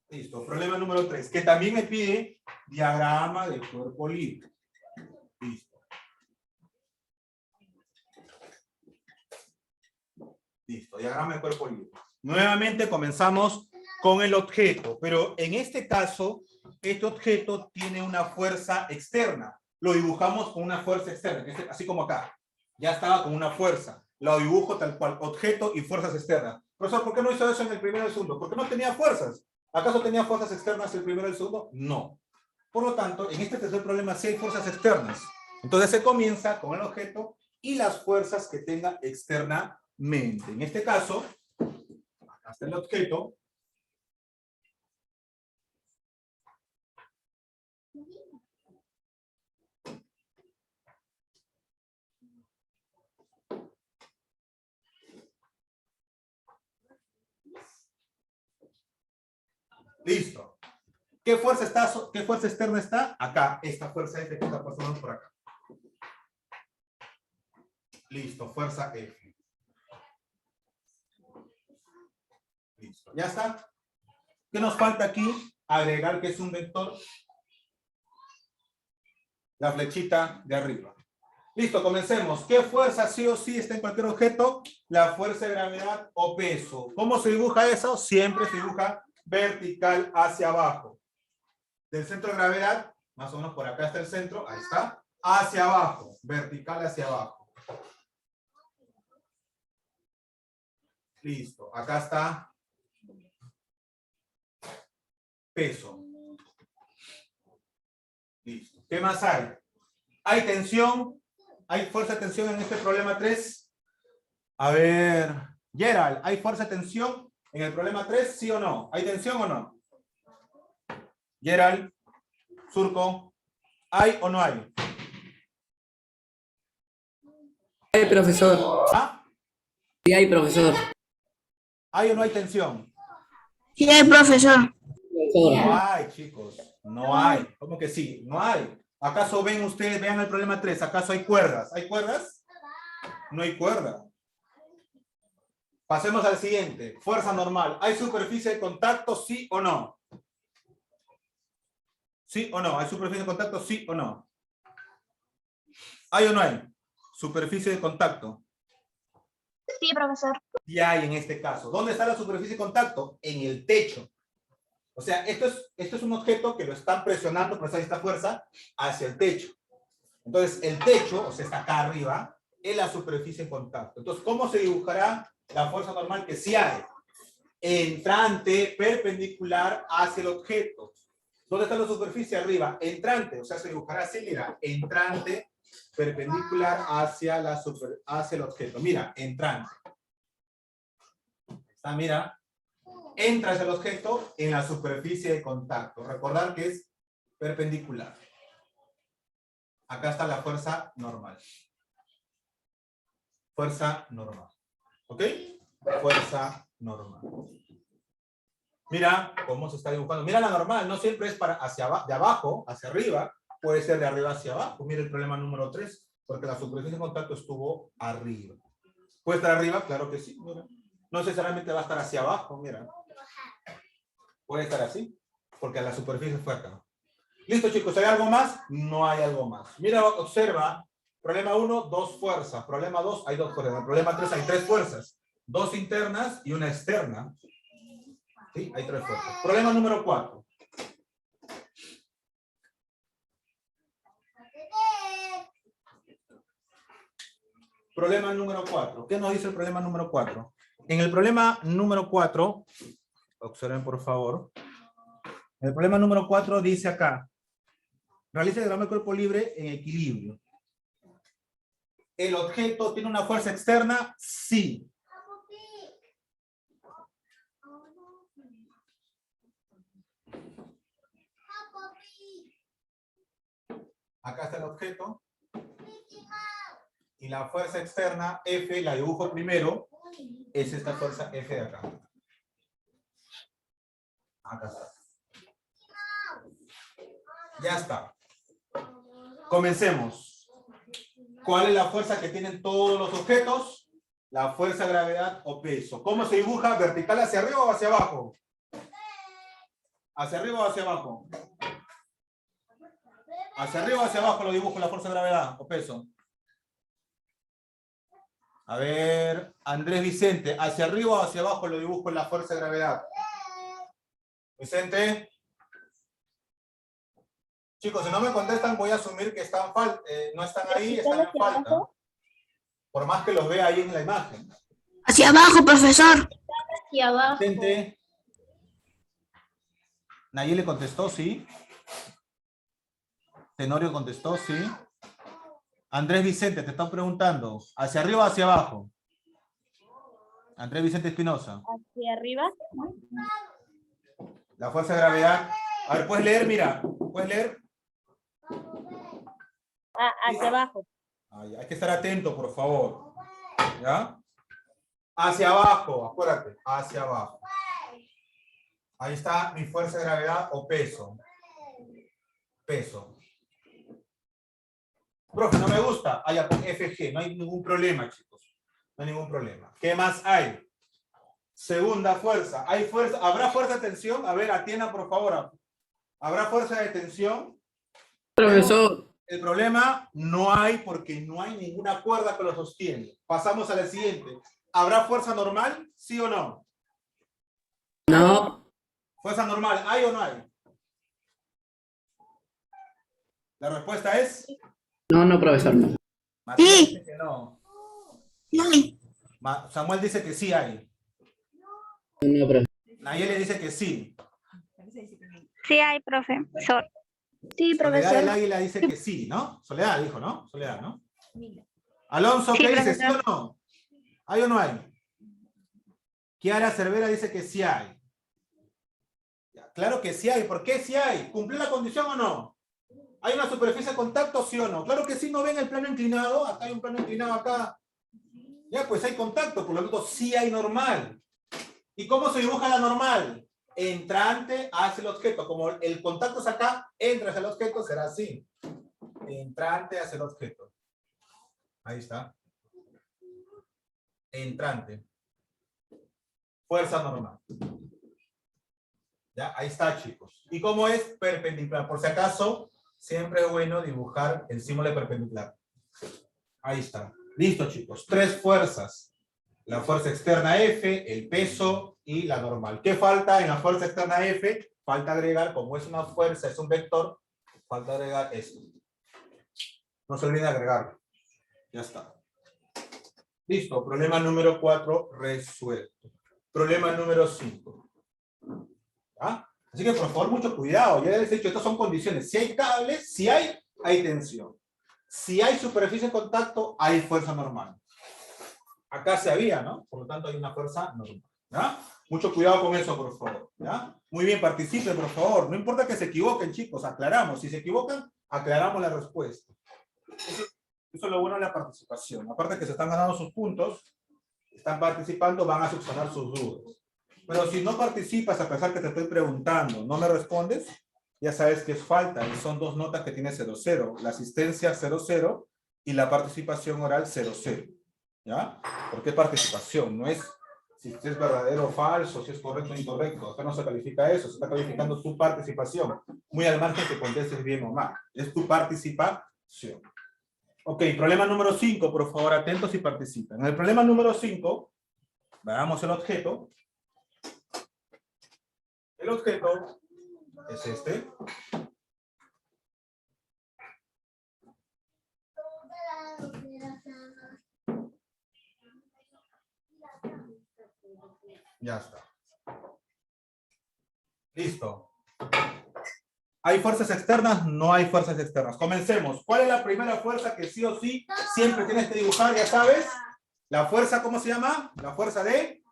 Listo. Problema número 3. Que también me pide diagrama de cuerpo libre. Listo. diagrama de cuerpo libre. Nuevamente comenzamos con el objeto, pero en este caso, este objeto tiene una fuerza externa. Lo dibujamos con una fuerza externa, así como acá. Ya estaba con una fuerza. Lo dibujo tal cual, objeto y fuerzas externas. Profesor, ¿por qué no hizo eso en el primero y el segundo? Porque no tenía fuerzas. ¿Acaso tenía fuerzas externas el primero y el segundo? No. Por lo tanto, en este tercer problema sí hay fuerzas externas. Entonces se comienza con el objeto y las fuerzas que tenga externamente. En este caso, acá está el objeto. Listo. ¿Qué fuerza externa está? Acá, esta fuerza F que está pasando por acá. Listo, fuerza F. Listo, ya está. ¿Qué nos falta aquí? Agregar que es un vector. La flechita de arriba. Listo, comencemos. ¿Qué fuerza sí o sí está en cualquier objeto? La fuerza de gravedad o peso. ¿Cómo se dibuja eso? Siempre se dibuja vertical hacia abajo. Del centro de gravedad, más o menos por acá está el centro, ahí está, hacia abajo, vertical hacia abajo. Listo, acá está peso. Listo. ¿Qué más hay? ¿Hay tensión? ¿Hay fuerza de tensión en este problema 3? A ver, Gerald, ¿hay fuerza de tensión en el problema 3? ¿Sí o no? ¿Hay tensión o no? Gerald, Surco, ¿hay o no hay? Sí hay, profesor. ¿Ah? Sí hay, profesor. ¿Hay o no hay tensión? Sí, profesor. No hay, chicos. No hay. ¿Cómo que sí? No hay. ¿Acaso ven ustedes, vean el problema 3, ¿acaso hay cuerdas? ¿Hay cuerdas? No hay cuerda. Pasemos al siguiente. Fuerza normal. ¿Hay superficie de contacto, sí o no? ¿Sí o no? ¿Hay superficie de contacto, sí o no? ¿Hay o no hay? Superficie de contacto. Sí, profesor. Y hay en este caso. ¿Dónde está la superficie de contacto? En el techo. O sea, esto es un objeto que lo están presionando por esta fuerza hacia el techo. Entonces, el techo, o sea, está acá arriba, es la superficie de contacto. Entonces, ¿cómo se dibujará la fuerza normal que sí hay? Entrante, perpendicular hacia el objeto. ¿Dónde está la superficie? Arriba. Entrante, o sea, se dibujará así, mira. Entrante, perpendicular hacia el objeto. Mira, entrante. Está, mira. Entra hacia el objeto en la superficie de contacto. Recordar que es perpendicular. Acá está la fuerza normal. Fuerza normal. ¿Ok? Fuerza normal. Mira cómo se está dibujando. Mira la normal, no siempre es para de abajo hacia arriba, puede ser de arriba hacia abajo. Mira el problema número 3, porque la superficie de contacto estuvo arriba. ¿Puede estar arriba? Claro que sí. Mira. No necesariamente va a estar hacia abajo, mira. Puede estar así, porque la superficie fue acá. ¿Listo, chicos? ¿Hay algo más? No hay algo más. Mira, observa. Problema 1, 2 fuerzas. Problema 2, hay 2 fuerzas. En el problema 3 hay 3 fuerzas. 2 internas y una externa. ¿Sí? Hay 3 fuerzas. Problema número 4. Problema número 4. ¿Qué nos dice el problema número 4? En el problema número 4, observen por favor. En el problema número 4 dice acá. Realiza el diagrama de cuerpo libre en equilibrio. ¿El objeto tiene una fuerza externa? Sí. Acá está el objeto. Y la fuerza externa, F, la dibujo primero, es esta fuerza F de acá. Acá está. Ya está. Comencemos. ¿Cuál es la fuerza que tienen todos los objetos? La fuerza, gravedad o peso. ¿Cómo se dibuja? ¿Vertical hacia arriba o hacia abajo? ¿Hacia arriba o hacia abajo? ¿Hacia arriba o hacia abajo lo dibujo la fuerza de gravedad o peso? A ver, Andrés Vicente, ¿hacia arriba o hacia abajo lo dibujo en la fuerza de gravedad? Vicente. Chicos, si no me contestan, voy a asumir que están no están ahí, están en falta. Por más que los vea ahí en la imagen. Hacia abajo, profesor. Hacia abajo. Vicente. Nayeli contestó, sí. Tenorio contestó, sí. Andrés Vicente, te están preguntando, ¿hacia arriba o hacia abajo? Andrés Vicente Espinosa. Hacia arriba. La fuerza de gravedad. A ver, ¿puedes leer? Mira, ¿puedes leer? Hacia abajo. Ay, hay que estar atento, por favor. ¿Ya? Hacia abajo, acuérdate, hacia abajo. Ahí está mi fuerza de gravedad o peso. Peso. Profe, no me gusta. Ah, ya, pon FG, no hay ningún problema, chicos. No hay ningún problema. ¿Qué más hay? Segunda fuerza. ¿Hay fuerza? ¿Habrá fuerza de tensión? A ver, atienda, por favor. ¿Habrá fuerza de tensión? Profesor. El problema no hay porque no hay ninguna cuerda que lo sostiene. Pasamos a la siguiente. ¿Habrá fuerza normal? ¿Sí o no? No. ¿Fuerza normal hay o no hay? La respuesta es... No, profesor, no. Matías Sí. dice que no. Sí. Samuel dice que sí hay. No, profesor. Nayeli dice que sí. Sí hay, profesor. Sí, Soledad del profesor. Águila dice que sí, ¿no? Soledad dijo, ¿no? Soledad, ¿no? Alonso, Sí, ¿qué dice? ¿Sí profesor. o no? ¿Hay o no hay? Kiara Cervera dice que sí hay. Ya, claro que sí hay. ¿Por qué sí hay? ¿Cumplió la condición o no? ¿Hay una superficie de contacto, sí o no? Claro que sí, no ven el plano inclinado. Acá hay un plano inclinado acá. Ya, pues hay contacto, por lo tanto sí hay normal. ¿Y cómo se dibuja la normal? Entrante hacia el objeto. Como el contacto es acá, entra hacia el objeto, será así. Entrante hacia el objeto. Ahí está. Entrante. Fuerza normal. ¿Ya? Ahí está, chicos. ¿Y cómo es? Perpendicular. Por si acaso, siempre es bueno dibujar el símbolo de perpendicular. Ahí está. Listo, chicos. 3 fuerzas. La fuerza externa F, el peso y la normal. ¿Qué falta en la fuerza externa F? Falta agregar, como es una fuerza, es un vector, falta agregar esto. No se olviden agregarlo. Ya está. Listo. Problema número 4 resuelto. Problema número 5. ¿Ah? Así que por favor mucho cuidado. Ya les he dicho, estas son condiciones. Si hay cables, si hay tensión. Si hay superficie de contacto, hay fuerza normal. Acá se había, ¿no? Por lo tanto hay una fuerza normal. ¿Ya? Mucho cuidado con eso, por favor. ¿Ya? Muy bien, participen, por favor. No importa que se equivoquen, chicos, aclaramos. Si se equivocan, aclaramos la respuesta. Eso es lo bueno de la participación. Aparte que se están ganando sus puntos, están participando, van a subsanar sus dudas. Pero si no participas, a pesar que te estoy preguntando, no me respondes, ya sabes que es falta. Y son 2 notas que tiene 0,0. La asistencia 0,0 y la participación oral 0,0. ¿Ya? Porque es participación, no es si es verdadero o falso, si es correcto o incorrecto. Acá no se califica eso, se está calificando tu participación. Muy al margen que contestes bien o mal. Es tu participación. Ok, problema número 5, por favor, atentos y participen. En el problema número 5, veamos el objeto. El objeto es este. Ya está. Listo. ¿Hay fuerzas externas? No hay fuerzas externas. Comencemos. ¿Cuál es la primera fuerza que sí o sí siempre tienes que dibujar? Ya sabes. La fuerza, ¿cómo se llama? La fuerza de...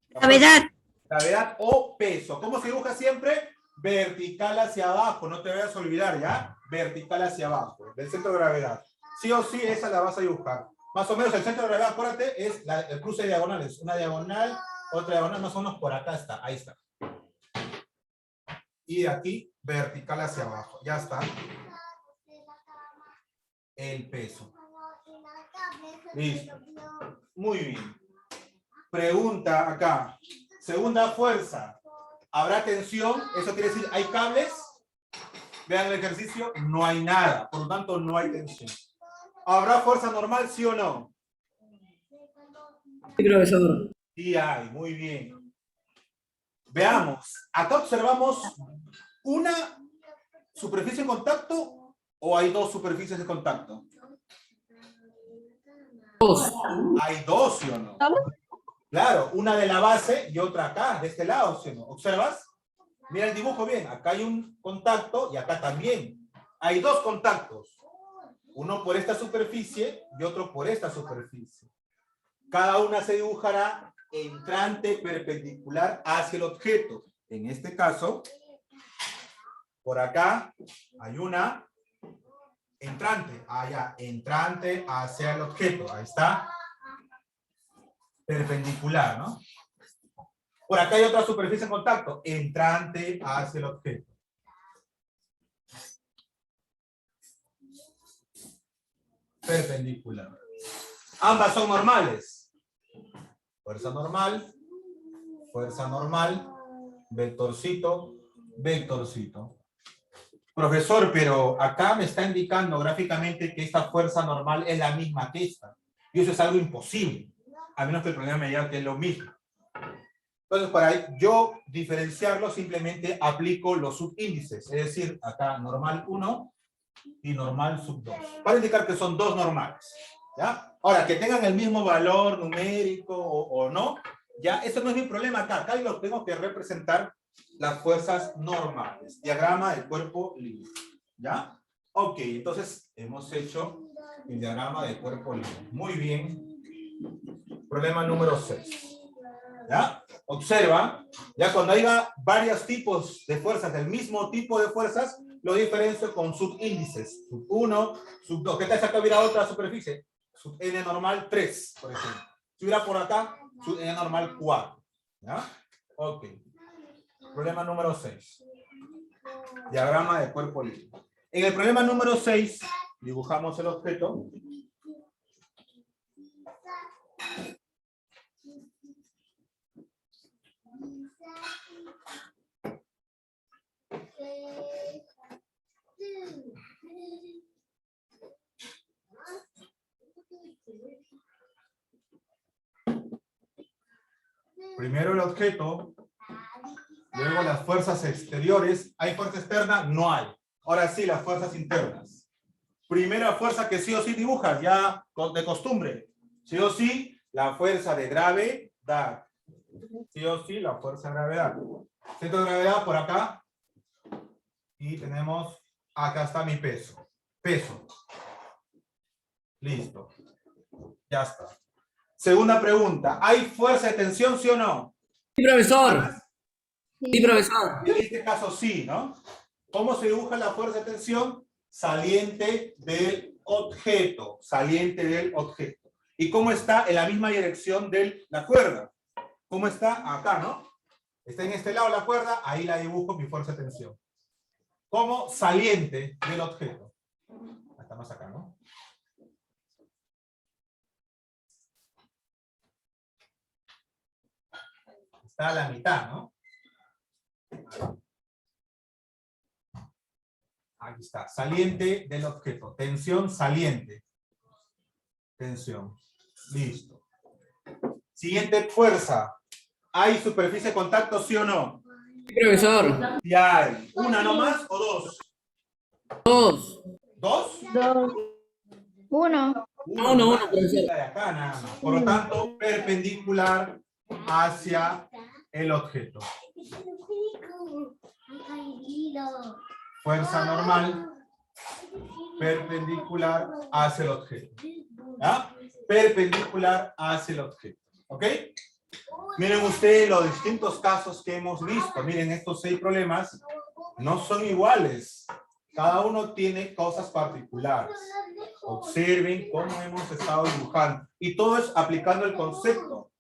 Gravedad. Gravedad o peso. ¿Cómo se dibuja siempre? Vertical hacia abajo. No te vayas a olvidar, ¿ya? Vertical hacia abajo. Del centro de gravedad. Sí o sí, esa la vas a dibujar. Más o menos el centro de gravedad, acuérdate, es el cruce de diagonales. Una diagonal, otra diagonal, más o menos por acá está. Ahí está. Y de aquí, vertical hacia abajo. Ya está. El peso. Listo. Muy bien. Pregunta acá. Segunda fuerza. ¿Habrá tensión? Eso quiere decir, ¿hay cables? Vean el ejercicio. No hay nada. Por lo tanto, no hay tensión. ¿Habrá fuerza normal, sí o no? Sí, profesor. Sí hay, muy bien. Veamos, acá observamos una superficie de contacto o hay dos superficies de contacto. Dos. Hay dos, ¿sí o no? Claro, una de la base y otra acá, de este lado, ¿sí o no? ¿Observas? Mira el dibujo bien, acá hay un contacto y acá también. Hay dos contactos. Uno por esta superficie y otro por esta superficie. Cada una se dibujará entrante perpendicular hacia el objeto. En este caso, por acá hay una entrante. Allá, entrante hacia el objeto. Ahí está. Perpendicular, ¿no? Por acá hay otra superficie en contacto. Entrante hacia el objeto. Perpendicular. Ambas son normales. Fuerza normal, vectorcito, vectorcito. Profesor, pero acá me está indicando gráficamente que esta fuerza normal es la misma que esta. Y eso es algo imposible, a menos que el problema me diga que es lo mismo. Entonces, para yo diferenciarlo, simplemente aplico los subíndices. Es decir, acá normal 1 y normal sub 2. Para indicar que son dos normales. ¿Ya? Ahora, que tengan el mismo valor numérico o no, ya, eso no es mi problema acá. Acá yo tengo que representar las fuerzas normales. Diagrama del cuerpo libre. ¿Ya? Ok, entonces hemos hecho el diagrama del cuerpo libre. Muy bien. Problema número 6. ¿Ya? Observa, ya cuando haya varios tipos de fuerzas, del mismo tipo de fuerzas, lo diferencio con subíndices. Sub 1, sub 2. ¿Qué tal si acá hubiera otra superficie? Sub n normal 3, por ejemplo. Si hubiera por acá, sub n normal 4. ¿Ya? Ok. Problema número 6. Diagrama de cuerpo libre. En el problema número 6, dibujamos el objeto. Primero el objeto, luego las fuerzas exteriores. ¿Hay fuerza externa? No hay. Ahora sí, las fuerzas internas. Primera fuerza que sí o sí dibujas, ya de costumbre. Sí o sí, la fuerza de gravedad. Sí o sí, la fuerza de gravedad. Centro de gravedad por acá. Y tenemos, acá está mi peso. Peso. Listo. Ya está. Segunda pregunta. ¿Hay fuerza de tensión, sí o no? Sí, profesor. Sí, profesor. En este caso sí, ¿no? ¿Cómo se dibuja la fuerza de tensión? Saliente del objeto. Saliente del objeto. ¿Y cómo está en la misma dirección de la cuerda? ¿Cómo está? Acá, ¿no? Está en este lado la cuerda, ahí la dibujo mi fuerza de tensión. Como saliente del objeto. Está más acá, ¿no? Está a la mitad, ¿no? Aquí está, saliente del objeto. Tensión saliente. Tensión. Listo. Siguiente fuerza. ¿Hay superficie de contacto, sí o no? Sí, profesor. Sí hay. ¿Una no más o dos? Dos. ¿Dos? Uno. Uno, profesor. De acá nada más. Por lo tanto, perpendicular hacia el objeto. Fuerza normal, perpendicular hacia el objeto. ¿Ya? Perpendicular hacia el objeto. ¿Ok? Miren ustedes los distintos casos que hemos visto. Miren, estos 6 problemas no son iguales. Cada uno tiene cosas particulares. Observen cómo hemos estado dibujando. Y todo es aplicando el concepto.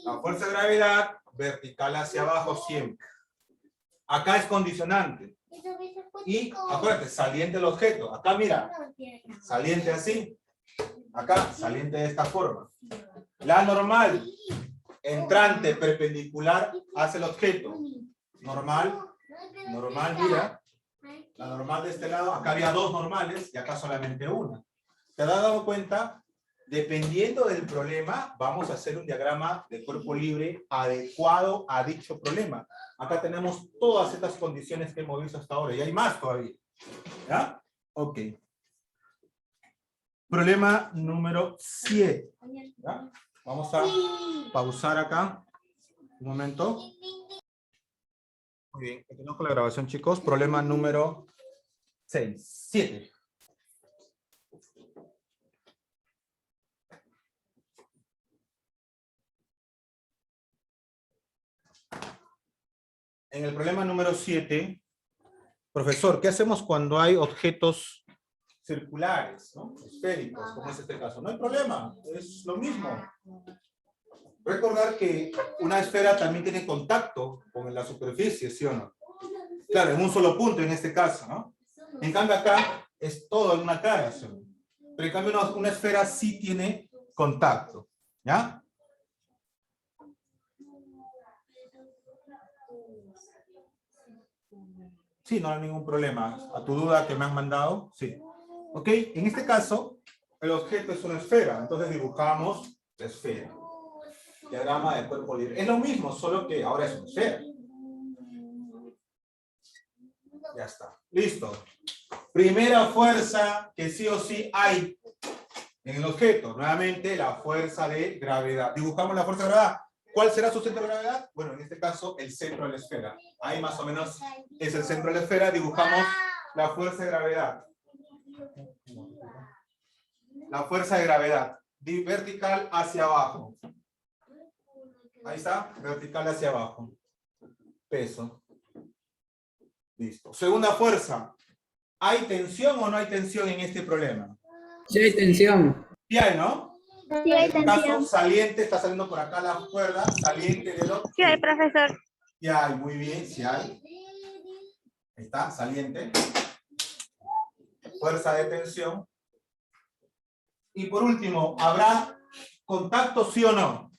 La fuerza de gravedad vertical hacia abajo siempre. Acá es condicionante. Y acuérdate, saliente del objeto. Acá mira, saliente así. Acá, saliente de esta forma. La normal, entrante perpendicular hacia el objeto. Normal, normal, mira. La normal de este lado, acá había 2 normales y acá solamente una. ¿Te has dado cuenta Dependiendo del problema, vamos a hacer un diagrama de cuerpo libre adecuado a dicho problema. Acá tenemos todas estas condiciones que hemos visto hasta ahora, y hay más todavía. ¿Ya? Ok. Problema número 7. ¿Ya? Vamos a pausar acá. Un momento. Muy bien, continuamos con la grabación, chicos. Problema número 7. En el problema número 7, profesor, ¿qué hacemos cuando hay objetos circulares, ¿no? Esféricos, como es este caso? No hay problema, es lo mismo. Recordar que una esfera también tiene contacto con la superficie, ¿sí o no? Claro, en un solo punto en este caso, ¿no? En cambio acá es todo en una cara, ¿sí o no? Pero en cambio una esfera sí tiene contacto, ¿ya? Sí, no hay ningún problema. ¿A tu duda que me han mandado? Sí. Ok, en este caso, el objeto es una esfera. Entonces dibujamos la esfera. Diagrama de cuerpo libre. Es lo mismo, solo que ahora es una esfera. Ya está. Listo. Primera fuerza que sí o sí hay en el objeto. Nuevamente, la fuerza de gravedad. Dibujamos la fuerza de gravedad. ¿Cuál será su centro de gravedad? Bueno, en este caso, el centro de la esfera. Ahí más o menos es el centro de la esfera. Dibujamos la fuerza de gravedad. La fuerza de gravedad. Vertical hacia abajo. Ahí está. Vertical hacia abajo. Peso. Listo. Segunda fuerza. ¿Hay tensión o no hay tensión en este problema? Sí hay tensión. Sí hay, ¿no? Sí hay En este caso, tensión. saliente, está saliendo por acá la cuerda, saliente de los... Sí, hay, profesor. Sí hay, muy bien, sí hay. Ahí está, saliente. Fuerza de tensión. Y por último, ¿habrá contacto sí o no?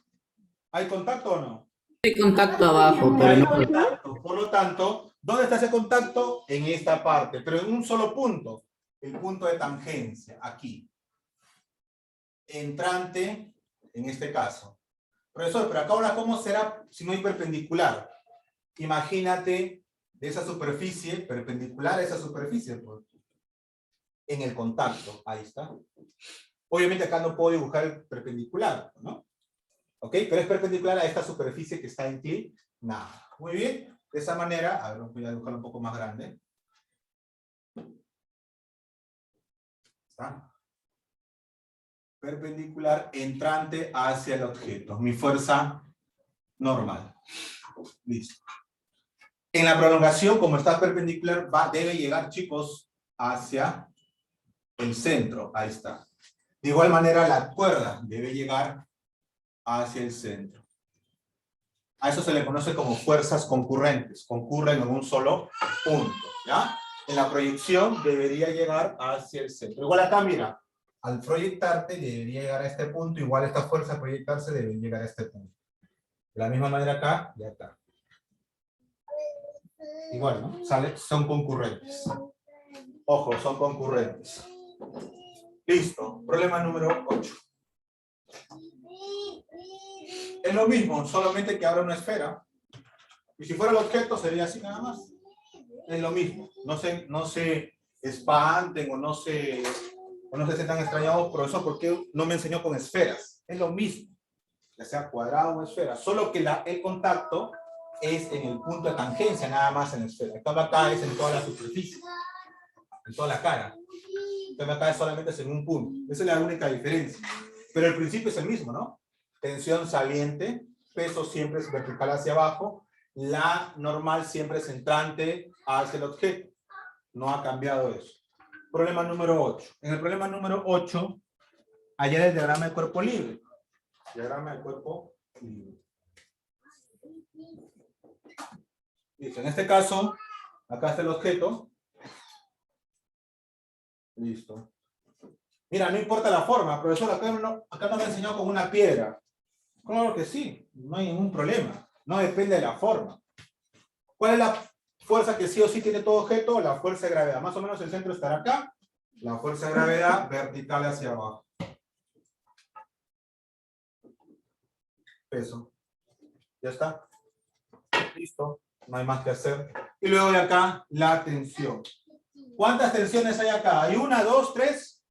¿Hay contacto o no? Hay contacto abajo, pero Hay no. contacto. Por lo tanto, ¿dónde está ese contacto? En esta parte, pero en un solo punto. El punto de tangencia, aquí. Entrante, en este caso. Profesor, pero acá ahora, ¿cómo será si no hay perpendicular? Imagínate de esa superficie, perpendicular a esa superficie, pues, en el contacto. Ahí está. Obviamente acá no puedo dibujar el perpendicular, ¿no? ¿Ok? Pero es perpendicular a esta superficie que está inclinada. Muy bien. De esa manera, a ver, voy a dibujarlo un poco más grande. ¿Está? Perpendicular entrante hacia el objeto. Mi fuerza normal. Listo. En la prolongación, como está perpendicular, debe llegar, chicos, hacia el centro. Ahí está. De igual manera, la cuerda debe llegar hacia el centro. A eso se le conoce como fuerzas concurrentes. Concurren en un solo punto, ¿ya? En la proyección debería llegar hacia el centro. Igual acá, mira, al proyectarte debería llegar a este punto. Igual esta fuerza al proyectarse debe llegar a este punto. De la misma manera acá, ya está. Igual, ¿no? Son concurrentes. Ojo, son concurrentes. Listo. Problema número 8. Es lo mismo, solamente que ahora una esfera. Y si fuera el objeto sería así nada más. Es lo mismo. No se espanten o no se sientan extrañados, profesor, porque no me enseñó con esferas. Es lo mismo. Ya sea cuadrado o esfera. Solo que el contacto es en el punto de tangencia, nada más en la esfera. Acá es en toda la superficie. En toda la cara. Acá es solamente en un punto. Esa es la única diferencia. Pero el principio es el mismo, ¿no? Tensión saliente, peso siempre es vertical hacia abajo, la normal siempre es entrante hacia el objeto. No ha cambiado eso. Problema número 8. En el problema número 8, allá el diagrama de cuerpo libre. Diagrama de cuerpo libre. Listo. En este caso, acá está el objeto. Listo. Mira, no importa la forma, profesor, acá no me ha enseñado con una piedra. Claro que sí, no hay ningún problema. No depende de la forma. ¿Cuál es la fuerza que sí o sí tiene todo objeto? La fuerza de gravedad. Más o menos el centro estará acá. La fuerza de gravedad vertical hacia abajo. peso. Ya está. Listo. No hay más que hacer. Y luego de acá, la tensión. ¿Cuántas tensiones hay acá? ¿Hay una, dos, tres?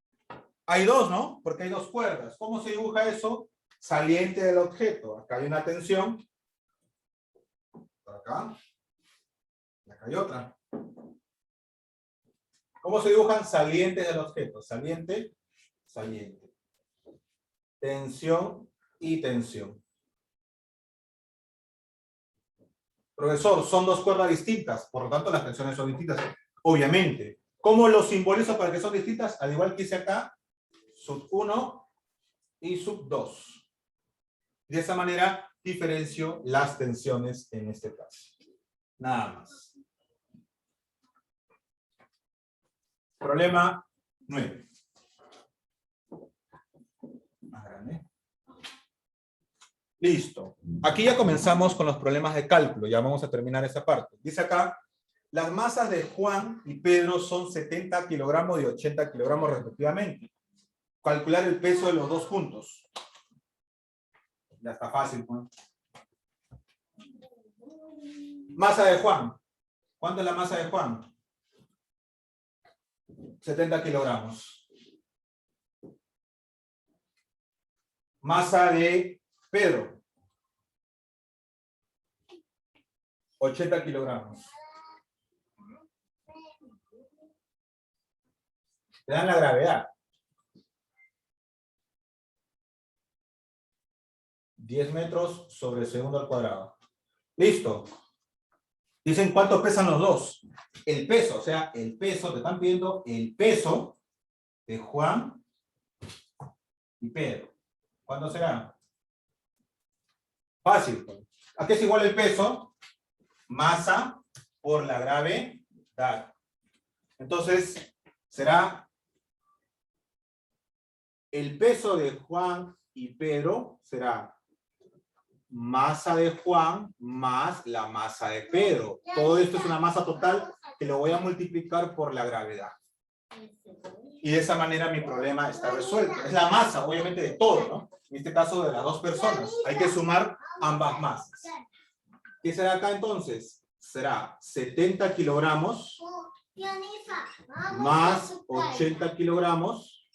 Hay dos, ¿no? Porque hay dos cuerdas. ¿Cómo se dibuja eso? Saliente del objeto. Acá hay una tensión. Por acá. Y acá hay otra. ¿Cómo se dibujan salientes del objeto? Saliente, saliente. Tensión y tensión. Profesor, son dos cuerdas distintas, por lo tanto las tensiones son distintas. Obviamente. ¿Cómo lo simbolizo para que son distintas? Al igual que hice acá, sub 1 y sub 2. De esa manera diferencio las tensiones en este caso. Nada más. Problema 9. Más grande. Listo. Aquí ya comenzamos con los problemas de cálculo. Ya vamos a terminar esa parte. Dice acá, las masas de Juan y Pedro son 70 kilogramos y 80 kilogramos respectivamente. Calcular el peso de los dos juntos. Ya está fácil, Juan. Masa de Juan. ¿Cuánto es la masa de Juan? 70 kilogramos. Masa de Pedro. 80 kilogramos. Te dan la gravedad. 10 metros sobre segundo al cuadrado. Listo. Dicen cuánto pesan los dos. El peso, o sea, el peso, te están pidiendo el peso de Juan y Pedro. ¿Cuánto será? Fácil. ¿A qué es igual el peso? Masa por la gravedad. Entonces, será el peso de Juan y Pedro será masa de Juan más la masa de Pedro. Todo esto es una masa total que lo voy a multiplicar por la gravedad. Y de esa manera mi problema está resuelto. Es la masa, obviamente, de todo, ¿no? En este caso, de las dos personas. Hay que sumar ambas masas. ¿Qué será acá entonces? Será 70 kilogramos más 80 kilogramos.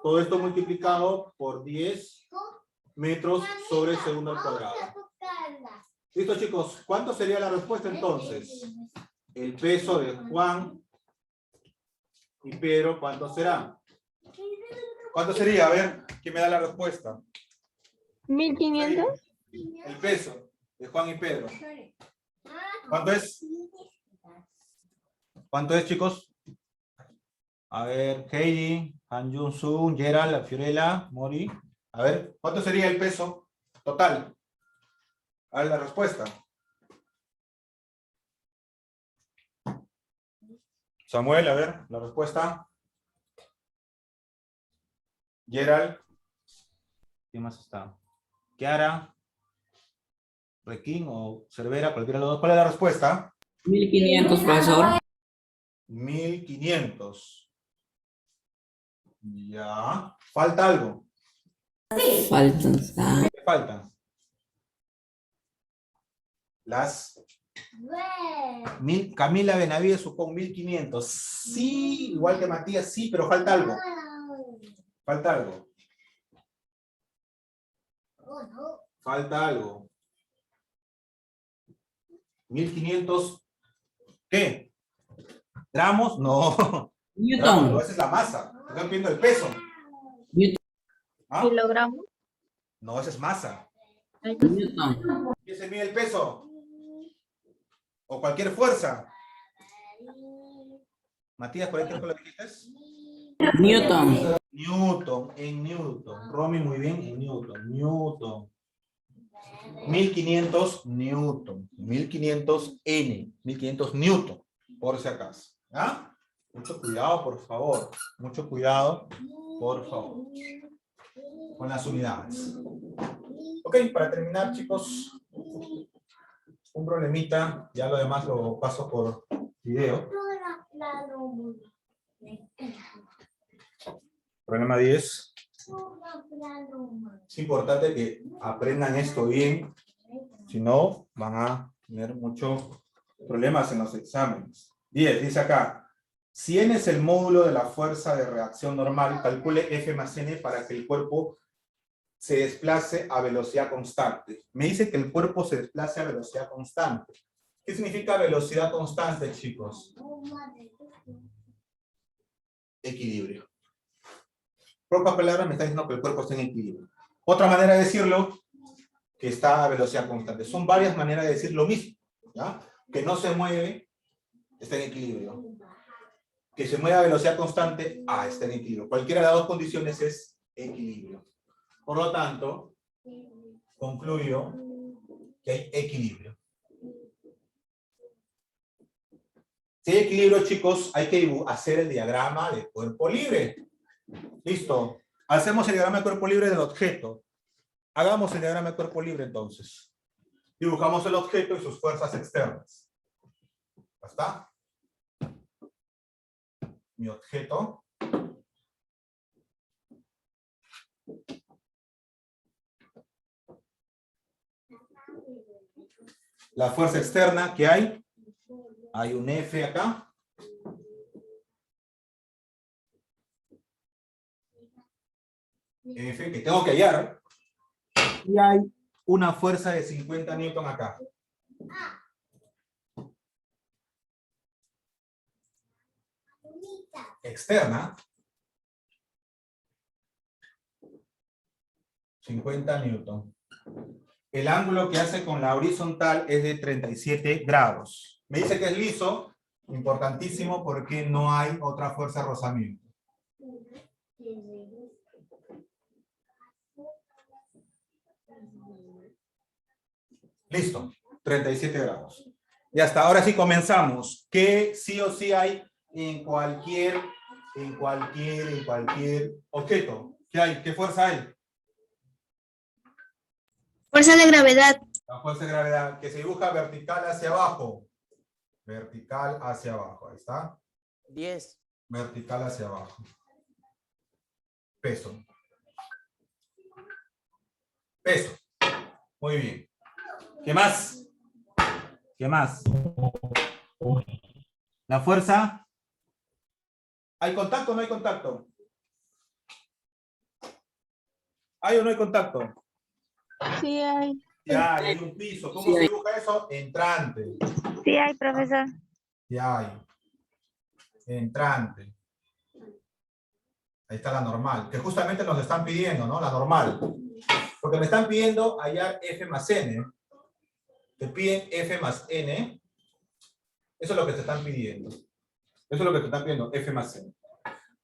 Todo esto multiplicado por 10 metros sobre segundo al cuadrado. Listo, chicos. ¿Cuánto sería la respuesta entonces? El peso de Juan y Pedro, ¿cuánto será? ¿Cuánto sería? A ver, ¿quién me da la respuesta? 1500. El peso de Juan y Pedro. ¿Cuánto es? ¿Cuánto es, chicos? A ver, Heidi, Han Jun-sun, Gerald, Fiorella, Mori. A ver, ¿cuánto sería el peso total? A ver la respuesta. Samuel, a ver, la respuesta. Gerald. ¿Quién más está? Kiara, Requín o Cervera, cualquiera de los dos. ¿Cuál es la respuesta? 1500, profesor. 1500. Ya. ¿Falta algo? Faltan. ¿Qué falta? Las... Camila Benavides con 1500. Sí, igual que Matías, sí, pero falta algo. Falta algo. Falta algo. 1500. ¿Qué? ¿Gramos? No. Gramos, no, Newton. esa es la masa. Estoy pidiendo el peso. Newton. ¿Ah? Kilogramos. No, esa es masa. Newton. ¿Qué se mide el peso? O cualquier fuerza. Matías, ¿por ahí qué lo dijiste? Newton. Newton, en Newton. Romy, muy bien, en Newton. Newton. 1500 Newton. 1500 N. 1500 Newton, por si acaso. ¿Ah? Mucho cuidado, por favor. Mucho cuidado, por favor. Con las unidades. Ok, para terminar, chicos, un problemita. Ya lo demás lo paso por video. Problema 10. Es importante que aprendan esto bien, si no van a tener muchos problemas en los exámenes. 10, dice acá, si n es el módulo de la fuerza de reacción normal, calcule F más n para que el cuerpo se desplace a velocidad constante. Me dice que el cuerpo se desplace a velocidad constante. ¿Qué significa velocidad constante, chicos? Equilibrio. Por pocas palabras me está diciendo que el cuerpo está en equilibrio. Otra manera de decirlo, que está a velocidad constante. Son varias maneras de decir lo mismo, ¿ya? Que no se mueve, está en equilibrio. Que se mueve a velocidad constante, está en equilibrio. Cualquiera de las dos condiciones es equilibrio. Por lo tanto, concluyo que hay equilibrio. Si hay equilibrio, chicos, hay que hacer el diagrama de cuerpo libre. Listo. Hacemos el diagrama de cuerpo libre del objeto. Hagamos el diagrama de cuerpo libre, entonces. Dibujamos el objeto y sus fuerzas externas. ¿Ya está? Mi objeto. La fuerza externa que hay. Hay un F acá. F que tengo que hallar. Y hay una fuerza de 50 newton acá. Externa. 50 newton. El ángulo que hace con la horizontal es de 37 grados. Me dice que es liso, importantísimo porque no hay otra fuerza de rozamiento. Listo, 37 grados. Y hasta ahora sí comenzamos. ¿Qué sí o sí hay en cualquier objeto? ¿Qué hay? ¿Qué fuerza hay? Fuerza de gravedad. La fuerza de gravedad que se dibuja vertical hacia abajo. Vertical hacia abajo. Ahí está. 10. Vertical hacia abajo. Peso. Peso. Muy bien. ¿Qué más? ¿Qué más? La fuerza. ¿Hay contacto o no hay contacto? ¿Hay o no hay contacto? Sí hay. Ya, hay un piso. ¿Cómo se dibuja eso? Entrante. Sí hay, profesor. Ya hay. Entrante. Ahí está la normal. Que justamente nos están pidiendo, ¿no? La normal. Porque me están pidiendo hallar F más N. Te piden F más N. Eso es lo que te están pidiendo. Eso es lo que te están pidiendo, F más N.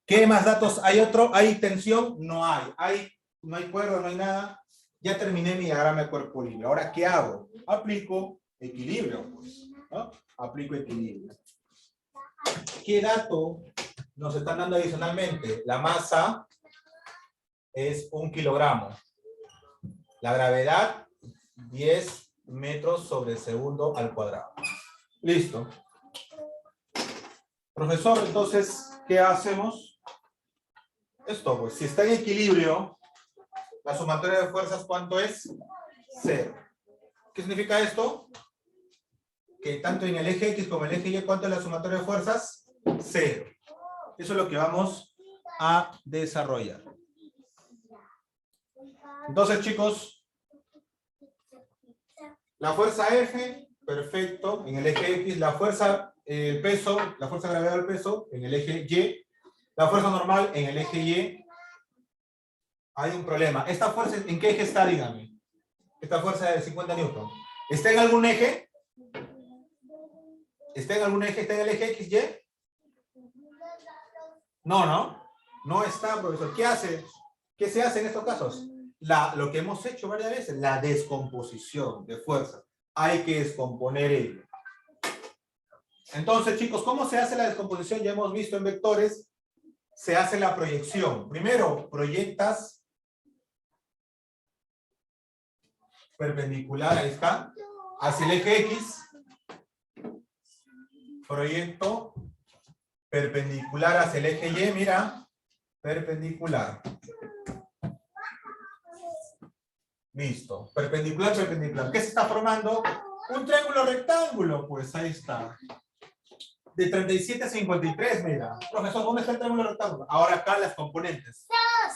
¿Qué más datos? ¿Hay otro? ¿Hay tensión? No hay. No hay cuerda, no hay nada. Ya terminé mi diagrama de cuerpo libre. Ahora, ¿qué hago? Aplico equilibrio, pues, ¿no? Aplico equilibrio. ¿Qué dato nos están dando adicionalmente? La masa es 1 kilogramo. La gravedad, 10 metros sobre segundo al cuadrado. Listo. Profesor, entonces, ¿qué hacemos? Esto, pues, si está en equilibrio, la sumatoria de fuerzas, ¿cuánto es? 0. ¿Qué significa esto? Que tanto en el eje X como en el eje Y, ¿cuánto es la sumatoria de fuerzas? 0. Eso es lo que vamos a desarrollar. Entonces, chicos, la fuerza F, perfecto, en el eje X, la fuerza, el peso, la fuerza de gravedad del peso, en el eje Y, la fuerza normal en el eje Y. Hay un problema. ¿Esta fuerza en qué eje está, dígame? Esta fuerza de 50 newton. ¿Está en algún eje? ¿Está en algún eje? ¿Está en el eje X, Y? No. No está, profesor. ¿Qué hace? ¿Qué se hace en estos casos? Lo que hemos hecho varias veces, la descomposición de fuerza. Hay que descomponer ello. Entonces, chicos, ¿cómo se hace la descomposición? Ya hemos visto en vectores. Se hace la proyección. Primero, proyectas perpendicular, ahí está, hacia el eje X. Proyecto perpendicular hacia el eje Y, mira, perpendicular. Listo. Perpendicular, perpendicular. ¿Qué se está formando? Un triángulo rectángulo. Pues ahí está. De 37 a 53, mira. Profesor, ¿dónde está el triángulo rectángulo? Ahora acá las componentes.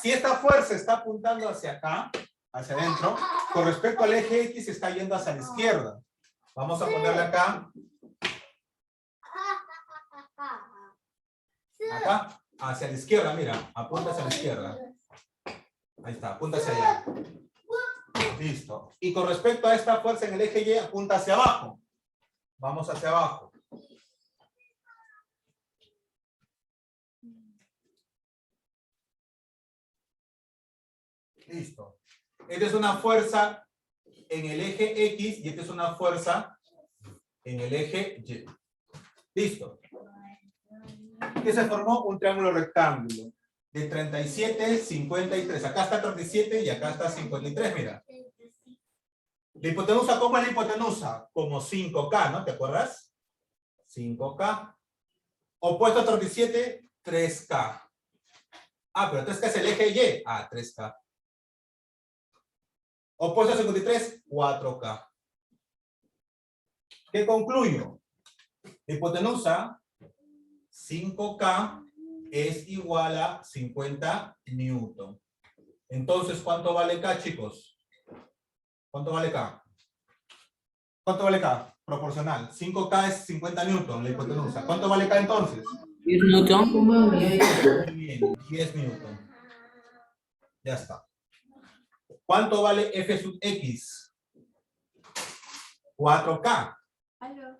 Si esta fuerza está apuntando hacia acá, hacia adentro, con respecto al eje X está yendo hacia la izquierda. Vamos a ponerle acá. Acá, hacia la izquierda, mira. Apunta hacia la izquierda. Ahí está, apunta hacia allá. Listo. Y con respecto a esta fuerza en el eje Y, apunta hacia abajo. Vamos hacia abajo. Listo. Esta es una fuerza en el eje X y esta es una fuerza en el eje Y. Listo. ¿Qué se formó? Un triángulo rectángulo. De 37, 53. Acá está 37 y acá está 53, mira. La hipotenusa, ¿cómo es la hipotenusa? Como 5K, ¿no? ¿Te acuerdas? 5K. Opuesto a 37, 3K. Ah, pero 3K es el eje Y. Ah, 3K. Opuesto a 53, 4K. ¿Qué concluyo? La hipotenusa, 5K, es igual a 50 Newton. Entonces, ¿cuánto vale K, chicos? ¿Cuánto vale K? ¿Cuánto vale K? Proporcional. 5K es 50 Newton, la hipotenusa. ¿Cuánto vale K entonces? 10 Newton. Muy bien, 10 Newton. Ya está. ¿Cuánto vale F sub X? 4K. Aló,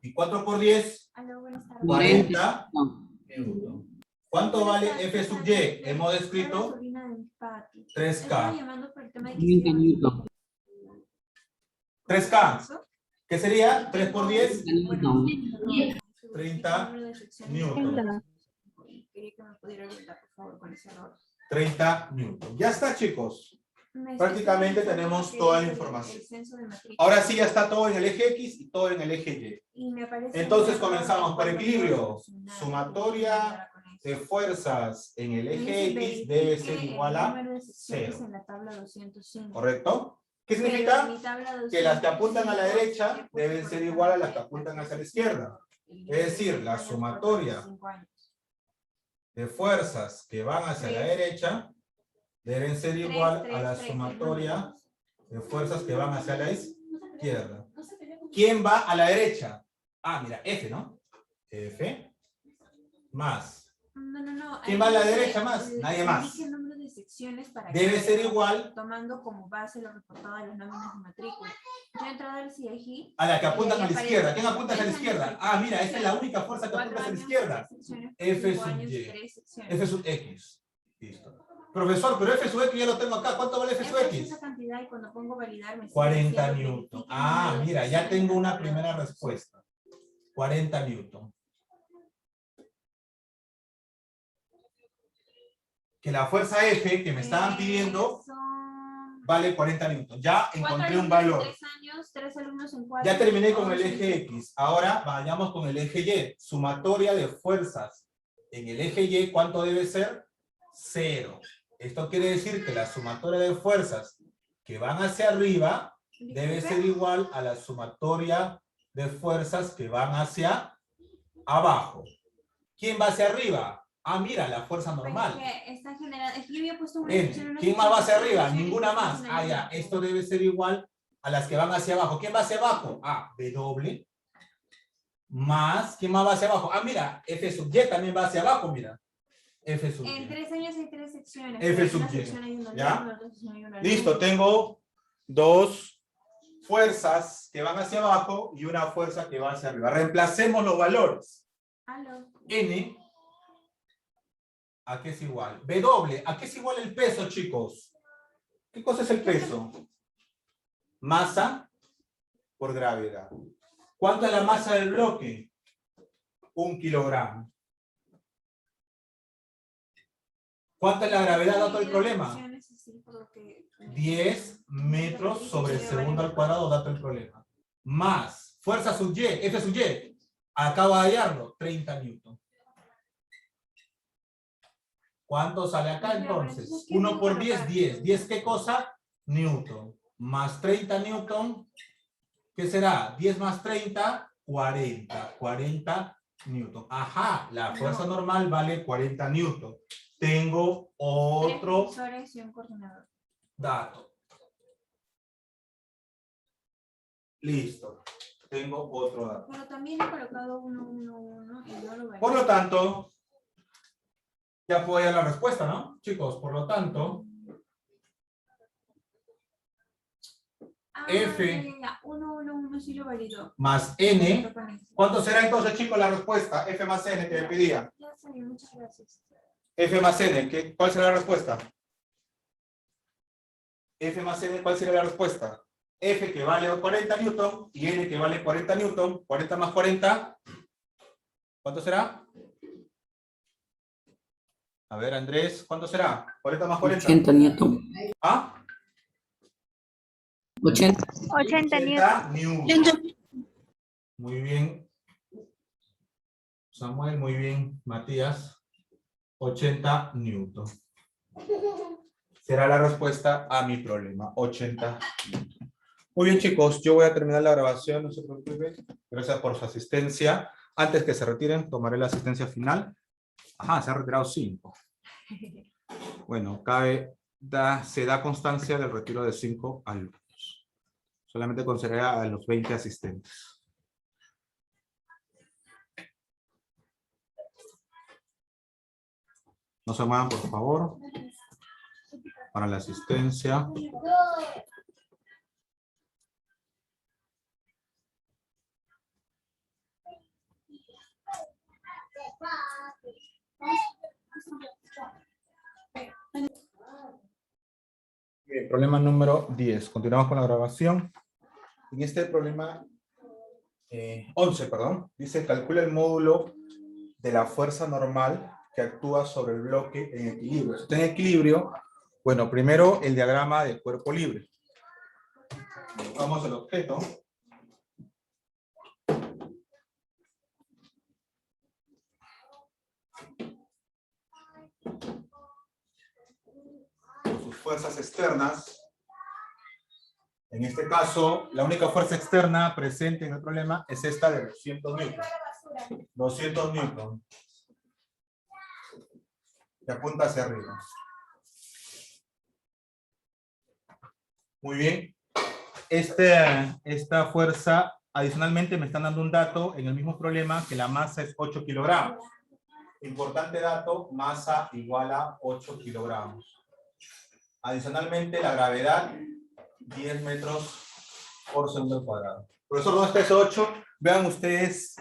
¿Y 4 por 10? aló, buenas tardes. 40 No. Newton. ¿Cuánto vale F sub Y? Hemos escrito Sobrina de Pati. 3K. Estaba llamando por el tema de que 30 Newton. 3K. ¿Qué sería? 3 por 10. Newton. 30 Newton. Quería que me pudiera ayudar, por favor, con ese error. 30 Newton. Ya está, chicos. Prácticamente tenemos que toda la el información. censo de matrícula. Ahora sí ya está todo en el eje X y todo en el eje Y me parece Entonces un error comenzamos por cuando equilibrio. solucionar. Sumatoria Quería Y. De fuerzas en el Me eje dice, X debe verifique ser el igual a número de secciones 0. en la tabla 205. ¿Correcto? ¿Qué Pero significa? en mi tabla Que las que apuntan a la 205 derecha he puesto deben ser igual a las que apuntan hacia la izquierda. el Es decir, límite de la años por sumatoria 45 años. de fuerzas que van hacia la derecha deben ser igual a la Tres, sumatoria de fuerzas que van hacia la izquierda. ¿Quién va a la derecha? Ah, mira, F, ¿no? F más. No. ¿Quién ahí va a la dice, derecha más? Nadie más. indique el número de secciones para Debe cada ser uno, igual tomando como base lo reportado de las nóminas de matrícula. Yo he entrado al CIEGI. A la que apuntan y a ahí la izquierda. aparece ¿Quién apunta hacia la 3 izquierda? años, Ah, mira, esta es la secciones, única fuerza que 4 apunta hacia la años, izquierda. 3 secciones, F 5 sub años, Y. 3 secciones. F sub X. Listo. Profesor, pero F sub X ya lo tengo acá. ¿Cuánto vale F sub Es X? esa cantidad y cuando pongo validar me 40 sigue diciendo, Newton. verifique el Ah, número de mira, ya secciones tengo en la una tabla primera 205. respuesta. 40 Newton. Que la fuerza F que me estaban pidiendo Son vale 40 Newton. Ya 4 encontré un alumnos valor. en 3 años, 3 alumnos en 4. Ya terminé con el eje X. Ahora vayamos con el eje Y. Sumatoria de fuerzas. En el eje Y, ¿cuánto debe ser? 0. Esto quiere decir que la sumatoria de fuerzas que van hacia arriba debe ser igual a la sumatoria de fuerzas que van hacia abajo. ¿Quién va hacia arriba? Ah, mira, la fuerza normal. Es que yo había puesto una N. sección, una ¿Quién más va hacia sección, arriba? una Ninguna sección, más. una Ah, ya. sección. Esto debe ser igual a las que van hacia abajo. ¿Quién va hacia abajo? Ah, W. Más. ¿Quién más va hacia abajo? Ah, mira. F sub Y también va hacia abajo, mira. F sub En Y. 3 años hay 3 secciones. F En sub una Y. sección hay un ¿Ya? alumno, en otra sección hay un alumno. Listo, tengo dos fuerzas que van hacia abajo y una fuerza que va hacia arriba. Reemplacemos los valores. Aló. N, ¿a qué es igual? W, ¿a qué es igual el peso, chicos? ¿Qué cosa es el peso? Masa por gravedad. ¿Cuánto es la masa del bloque? 1 kilogramo. ¿Cuánto es la gravedad, dato el problema? 10 metros sobre el segundo al cuadrado, dato el problema. Más fuerza sub Y, F sub Y. Acabo de hallarlo, 30 newton. ¿Cuánto sale acá entonces? 1 por 10, 10. ¿10 qué cosa? newton. Más 30 newton. ¿Qué será? 10 más 30, 40. 40 newton. Ajá, la fuerza normal vale 40 newton. Tengo otro 3 profesores y un coordinador. dato. Listo. Tengo otro dato. Pero también he colocado 1, 1, 1 y no lo veo. Por lo tanto, ya puedo hallar la respuesta, ¿no? Chicos, por lo tanto, F 1, 1, 1 sí lo valido. más N. ¿Cuánto será entonces, chicos, la respuesta? F más N que me pedía. Ya salió, muchas gracias. F más N, ¿cuál será la respuesta? F más N, ¿cuál sería la respuesta? F que vale 40 newton y N que vale 40 newton. 40 más 40. ¿Cuánto será? A ver, Andrés, ¿cuánto será? 40 más 40. 80 newton. ¿Ah? 80. 80 newton. newton. Muy bien. Samuel, muy bien. Matías, 80 newton. Será la respuesta a mi problema, 80 newton. Muy bien, chicos, yo voy a terminar la grabación, no se preocupen. Gracias por su asistencia. Antes que se retiren, tomaré la asistencia final. Ajá, se ha retirado 5. Bueno, se da constancia del retiro de 5 alumnos. Solamente consideraré a los 20 asistentes. No se muevan, por favor. Para la asistencia. Bien, problema número 10. Continuamos con la grabación. En este problema 11, perdón, dice calcula el módulo de la fuerza normal que actúa sobre el bloque en equilibrio. Si está en equilibrio, bueno, primero el diagrama de cuerpo libre. Vamos al objeto. Con sus fuerzas externas. En este caso, la única fuerza externa presente en el problema es esta de 200 newton. 200 newton. Que apunta hacia arriba. Muy bien. Esta fuerza, adicionalmente, me están dando un dato en el mismo problema que la masa es 8 kilogramos. Importante dato, masa igual a 8 kilogramos. Adicionalmente, la gravedad, 10 metros por segundo al cuadrado. Profesor, ¿dónde está ese 8? Vean ustedes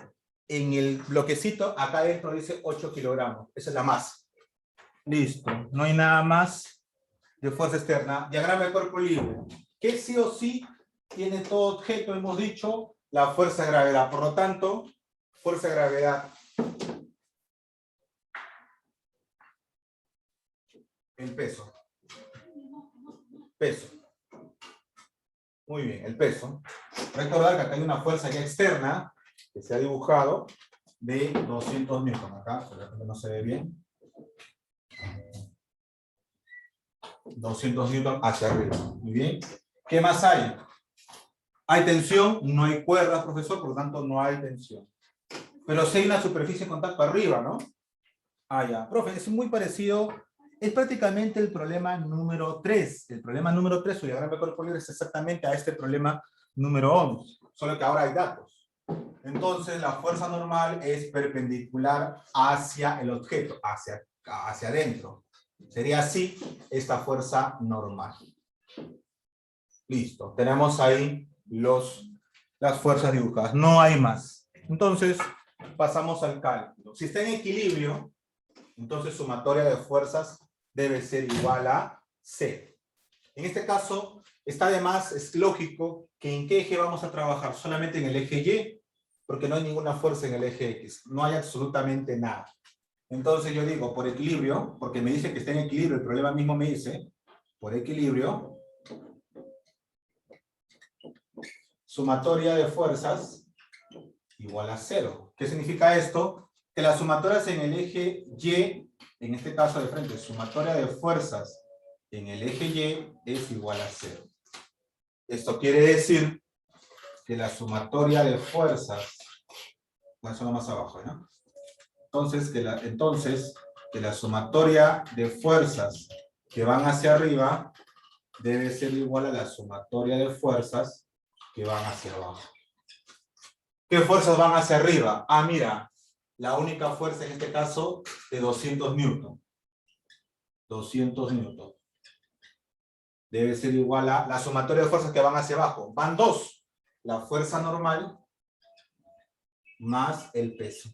en el bloquecito, acá adentro dice 8 kilogramos. Esa es la masa. Listo. No hay nada más de fuerza externa. Diagrama de cuerpo libre. Que sí o sí tiene todo objeto, hemos dicho, la fuerza de gravedad. Por lo tanto, fuerza de gravedad. El peso. Peso. Muy bien, el peso. Recordar que acá hay una fuerza ya externa que se ha dibujado de 200 newton. Acá, no se ve bien. 200 newton hacia arriba. Muy bien. ¿Qué más hay? ¿Hay tensión? No hay cuerdas, profesor, por lo tanto no hay tensión. Pero sí hay una superficie de contacto arriba, ¿no? Ah, ya. Profe, es muy parecido. Es prácticamente el problema número 3. El problema número 3, su diagrama de cuerpo libre, es exactamente a este problema número 11. Solo que ahora hay datos. Entonces, la fuerza normal es perpendicular hacia el objeto, hacia adentro. Sería así esta fuerza normal. Listo. Tenemos ahí las fuerzas dibujadas. No hay más. Entonces, pasamos al cálculo. Si está en equilibrio, entonces sumatoria de fuerzas debe ser igual a C. En este caso, está además, es lógico que en qué eje vamos a trabajar, solamente en el eje Y, porque no hay ninguna fuerza en el eje X, no hay absolutamente nada. Entonces yo digo, por equilibrio, porque me dice que está en equilibrio, el problema mismo me dice, por equilibrio, sumatoria de fuerzas igual a 0. ¿Qué significa esto? Que las sumatorias en el eje Y, en este caso de frente, sumatoria de fuerzas en el eje Y es igual a 0. Esto quiere decir que la sumatoria de fuerzas, bueno, eso más abajo, ¿no? Entonces, que la sumatoria de fuerzas que van hacia arriba debe ser igual a la sumatoria de fuerzas que van hacia abajo. ¿Qué fuerzas van hacia arriba? Ah, mira, la única fuerza en este caso de 200 newton. 200 newton. Debe ser igual a la sumatoria de fuerzas que van hacia abajo. Van dos. La fuerza normal más el peso.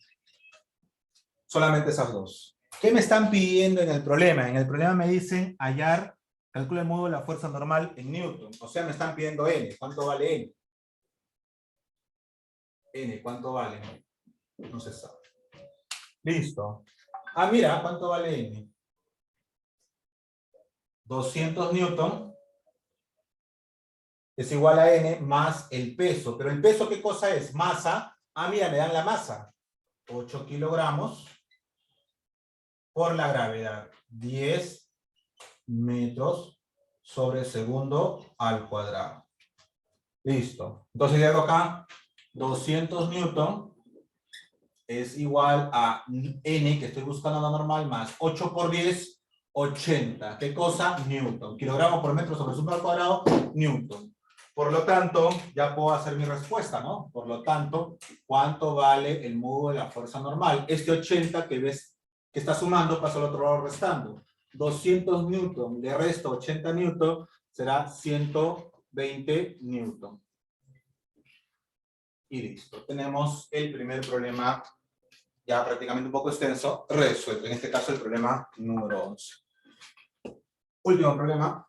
Solamente esas dos. ¿Qué me están pidiendo en el problema? En el problema me dicen hallar, calcula el módulo de la fuerza normal en newton. O sea, me están pidiendo N. ¿Cuánto vale N? N, ¿cuánto vale? No se sabe. Listo. Ah, mira, ¿cuánto vale N? 200 newton es igual a N más el peso. ¿Pero el peso qué cosa es? Masa. Ah, mira, me dan la masa. 8 kilogramos por la gravedad. 10 metros sobre segundo al cuadrado. Listo. Entonces le hago acá 200 newton es igual a N, que estoy buscando la normal, más 8 por 10, 80. ¿Qué cosa? Newton. Kilogramos por metro sobre segundo al cuadrado, newton. Por lo tanto, ya puedo hacer mi respuesta, ¿no? Por lo tanto, ¿cuánto vale el módulo de la fuerza normal? Este 80 que ves que está sumando, pasa al otro lado restando. 200 newton, le resto 80 newton, será 120 newton. Y listo. Tenemos el primer problema, ya prácticamente un poco extenso, resuelto. En este caso, el problema número 11. Último problema.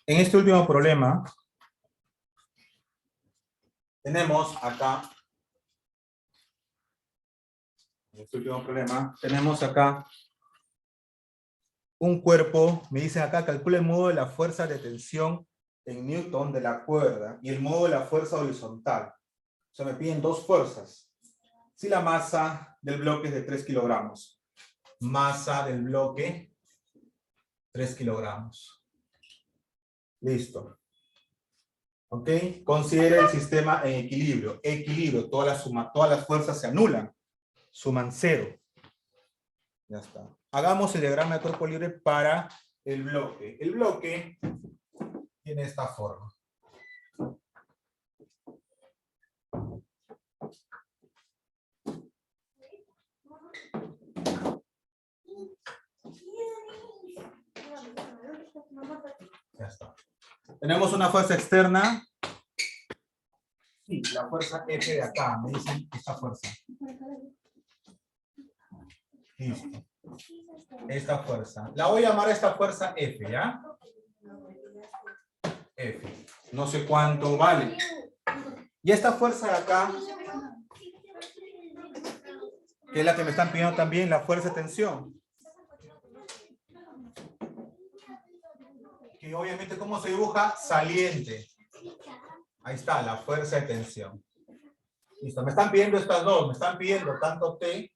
En este último problema, tenemos acá, un cuerpo, me dicen acá, calcula el módulo de la fuerza de tensión en newton de la cuerda y el módulo de la fuerza horizontal. O sea, me piden dos fuerzas. Si la masa del bloque es de 3 kilogramos. Masa del bloque, 3 kilogramos. Listo. ¿Ok? Considera el sistema en equilibrio. Equilibrio, todas las fuerzas se anulan. Suman 0. Ya está. Hagamos el diagrama de cuerpo libre para el bloque. El bloque tiene esta forma. Ya está. Tenemos una fuerza externa. Sí, la fuerza F de acá. Me dicen esta fuerza. Listo. Esta fuerza. La voy a llamar esta fuerza F, ¿ya? F. No sé cuánto vale. Y esta fuerza de acá, que es la que me están pidiendo también, la fuerza de tensión. Que obviamente, ¿cómo se dibuja? Saliente. Ahí está, la fuerza de tensión. Listo, me están pidiendo estas dos. Me están pidiendo tanto T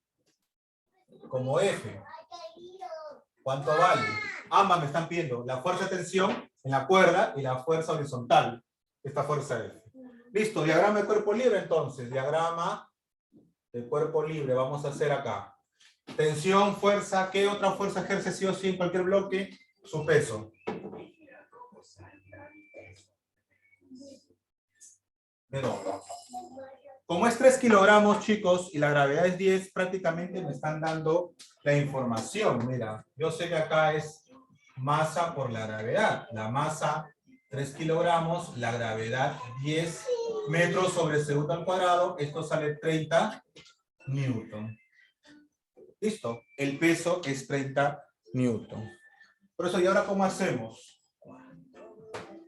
como F. ¿Cuánto vale? Ambas me están pidiendo la fuerza de tensión en la cuerda y la fuerza horizontal. Esta fuerza F. Listo, diagrama de cuerpo libre entonces. Diagrama de cuerpo libre. Vamos a hacer acá. Tensión, fuerza. ¿Qué otra fuerza ejerce sí o sí en cualquier bloque? Su peso. Pero, como es 3 kilogramos, chicos, y la gravedad es 10, prácticamente me están dando la información. Mira, yo sé que acá es masa por la gravedad. La masa, 3 kilogramos, la gravedad, 10 metros sobre segundo al cuadrado. Esto sale 30 newton. Listo. El peso es 30 newton. Por eso, ¿y ahora cómo hacemos?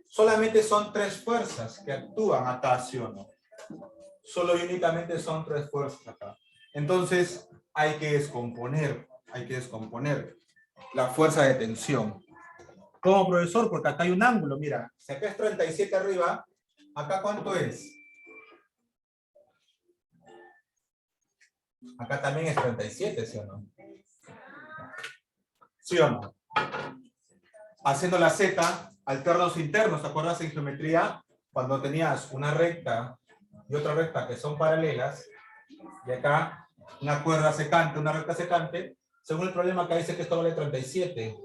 Solamente son 3 fuerzas que actúan acá, ¿sí o no? Solo y únicamente son 3 fuerzas acá. Entonces, hay que descomponer. hay que descomponer la fuerza de tensión. ¿Cómo, profesor? Porque acá hay un ángulo, mira. Si acá es 37 arriba, ¿acá cuánto es? Acá también es 37, ¿sí o no? ¿Sí o no? Haciendo la Z, alternos internos, ¿te acuerdas en geometría? Cuando tenías una recta y otra recta que son paralelas, y acá una cuerda secante, una recta secante, según el problema acá dice que esto vale 37.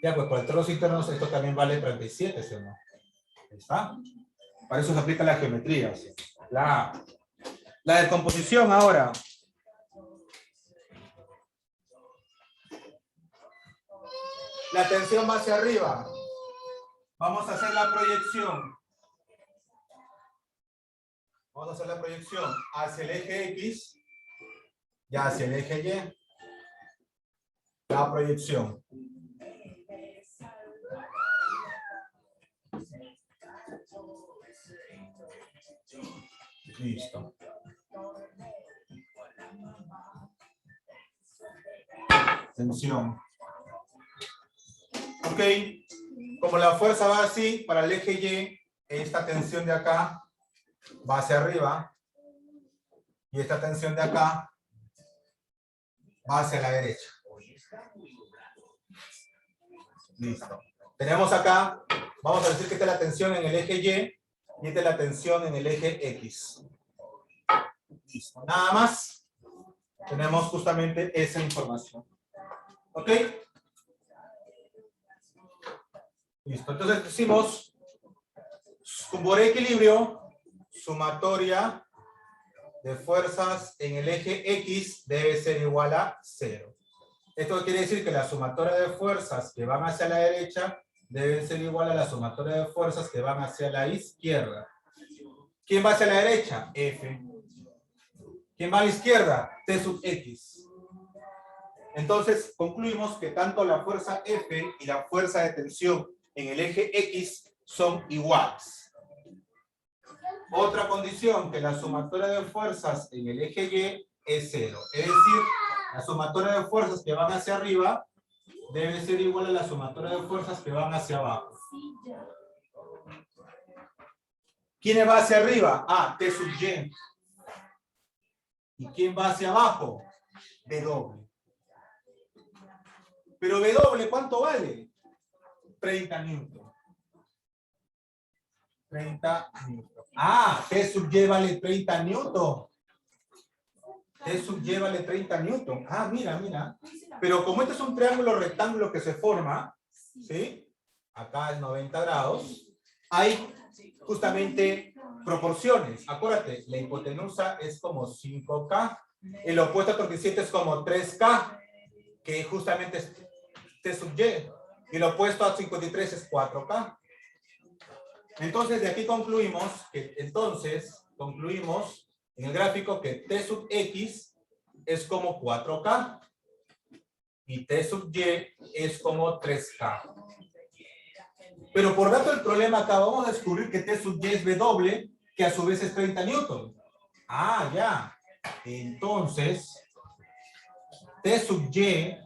Ya, pues por alternos internos esto también vale 37, ¿sí o no? ¿Está? Para eso se aplica la geometría, ¿sí? La descomposición ahora. La tensión va hacia arriba. Vamos a hacer la proyección. Vamos a hacer la proyección hacia el eje X y hacia el eje Y. La proyección. Listo. Tensión. Ok. Como la fuerza va así, para el eje Y, esta tensión de acá va hacia arriba. Y esta tensión de acá va hacia la derecha. Listo. Tenemos acá, vamos a decir que esta es la tensión en el eje Y y esta es la tensión en el eje X. Listo. Nada más. Tenemos justamente esa información. ¿Ok? Listo. Entonces decimos, por equilibrio, sumatoria de fuerzas en el eje X debe ser igual a 0. Esto quiere decir que la sumatoria de fuerzas que van hacia la derecha debe ser igual a la sumatoria de fuerzas que van hacia la izquierda. ¿Quién va hacia la derecha? F. ¿Quién va a la izquierda? T sub X. Entonces, concluimos que tanto la fuerza F y la fuerza de tensión en el eje X son iguales. Otra condición, que la sumatoria de fuerzas en el eje Y es 0. Es decir, la sumatoria de fuerzas que van hacia arriba debe ser igual a la sumatoria de fuerzas que van hacia abajo. ¿Quién va hacia arriba? Ah, T sub Y. ¿Y quién va hacia abajo? W. Pero W, ¿cuánto vale? 30 newton. 30 newton. Ah, T sub Y vale 30 newton. T sub Y vale 30 newton. Ah, mira, mira. Pero como este es un triángulo rectángulo que se forma, ¿sí? Acá es 90 grados. Hay justamente proporciones. Acuérdate, la hipotenusa es como 5K. El opuesto a torquiciente es como 3K, que justamente es T sub Y. Y el opuesto a 53 es 4K. Entonces, de aquí concluimos en el gráfico que T sub X es como 4K y T sub Y es como 3K. Pero por dato del problema acá vamos a descubrir que T sub Y es W, que a su vez es 30 newton. Ah, ya. Entonces, T sub Y,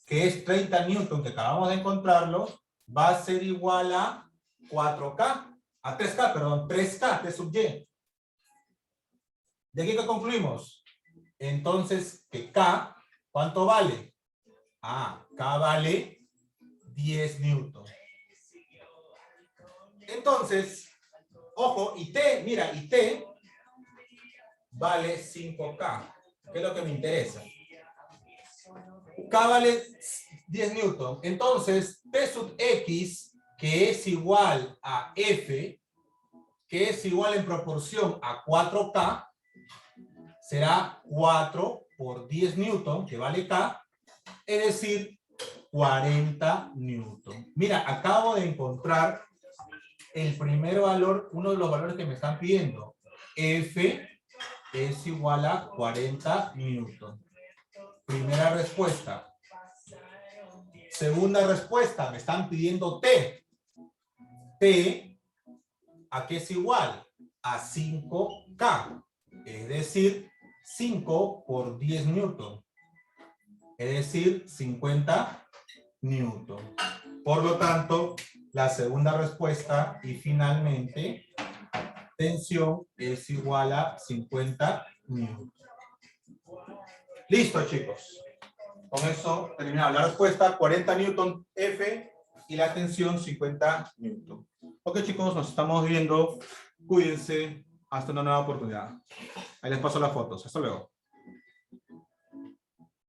que es 30 newton, que acabamos de encontrarlo, va a ser igual a 4K, a 3K, perdón, 3K, T sub Y. ¿De aquí que concluimos? Entonces, que K, ¿cuánto vale? Ah, K vale 10 newton. Entonces, ojo, y T, mira, y T vale 5K, que es lo que me interesa. K vale 10 newton. Entonces, T sub X, que es igual a F, que es igual en proporción a 4K, será 4 por 10 newton, que vale K, es decir, 40 newton. Mira, acabo de encontrar el primer valor, uno de los valores que me están pidiendo. F es igual a 40 newton. Primera respuesta. Segunda respuesta, me están pidiendo T. T, ¿a qué es igual? A 5K. Es decir, 5 por 10 newton. Es decir, 50 newton. Por lo tanto, la segunda respuesta y finalmente, tensión es igual a 50 newton. Listo, chicos. Con eso terminamos. La respuesta, 40 newton F y la tensión 50 newton. Ok, chicos, nos estamos viendo. Cuídense. Hasta una nueva oportunidad. Ahí les paso las fotos. Hasta luego.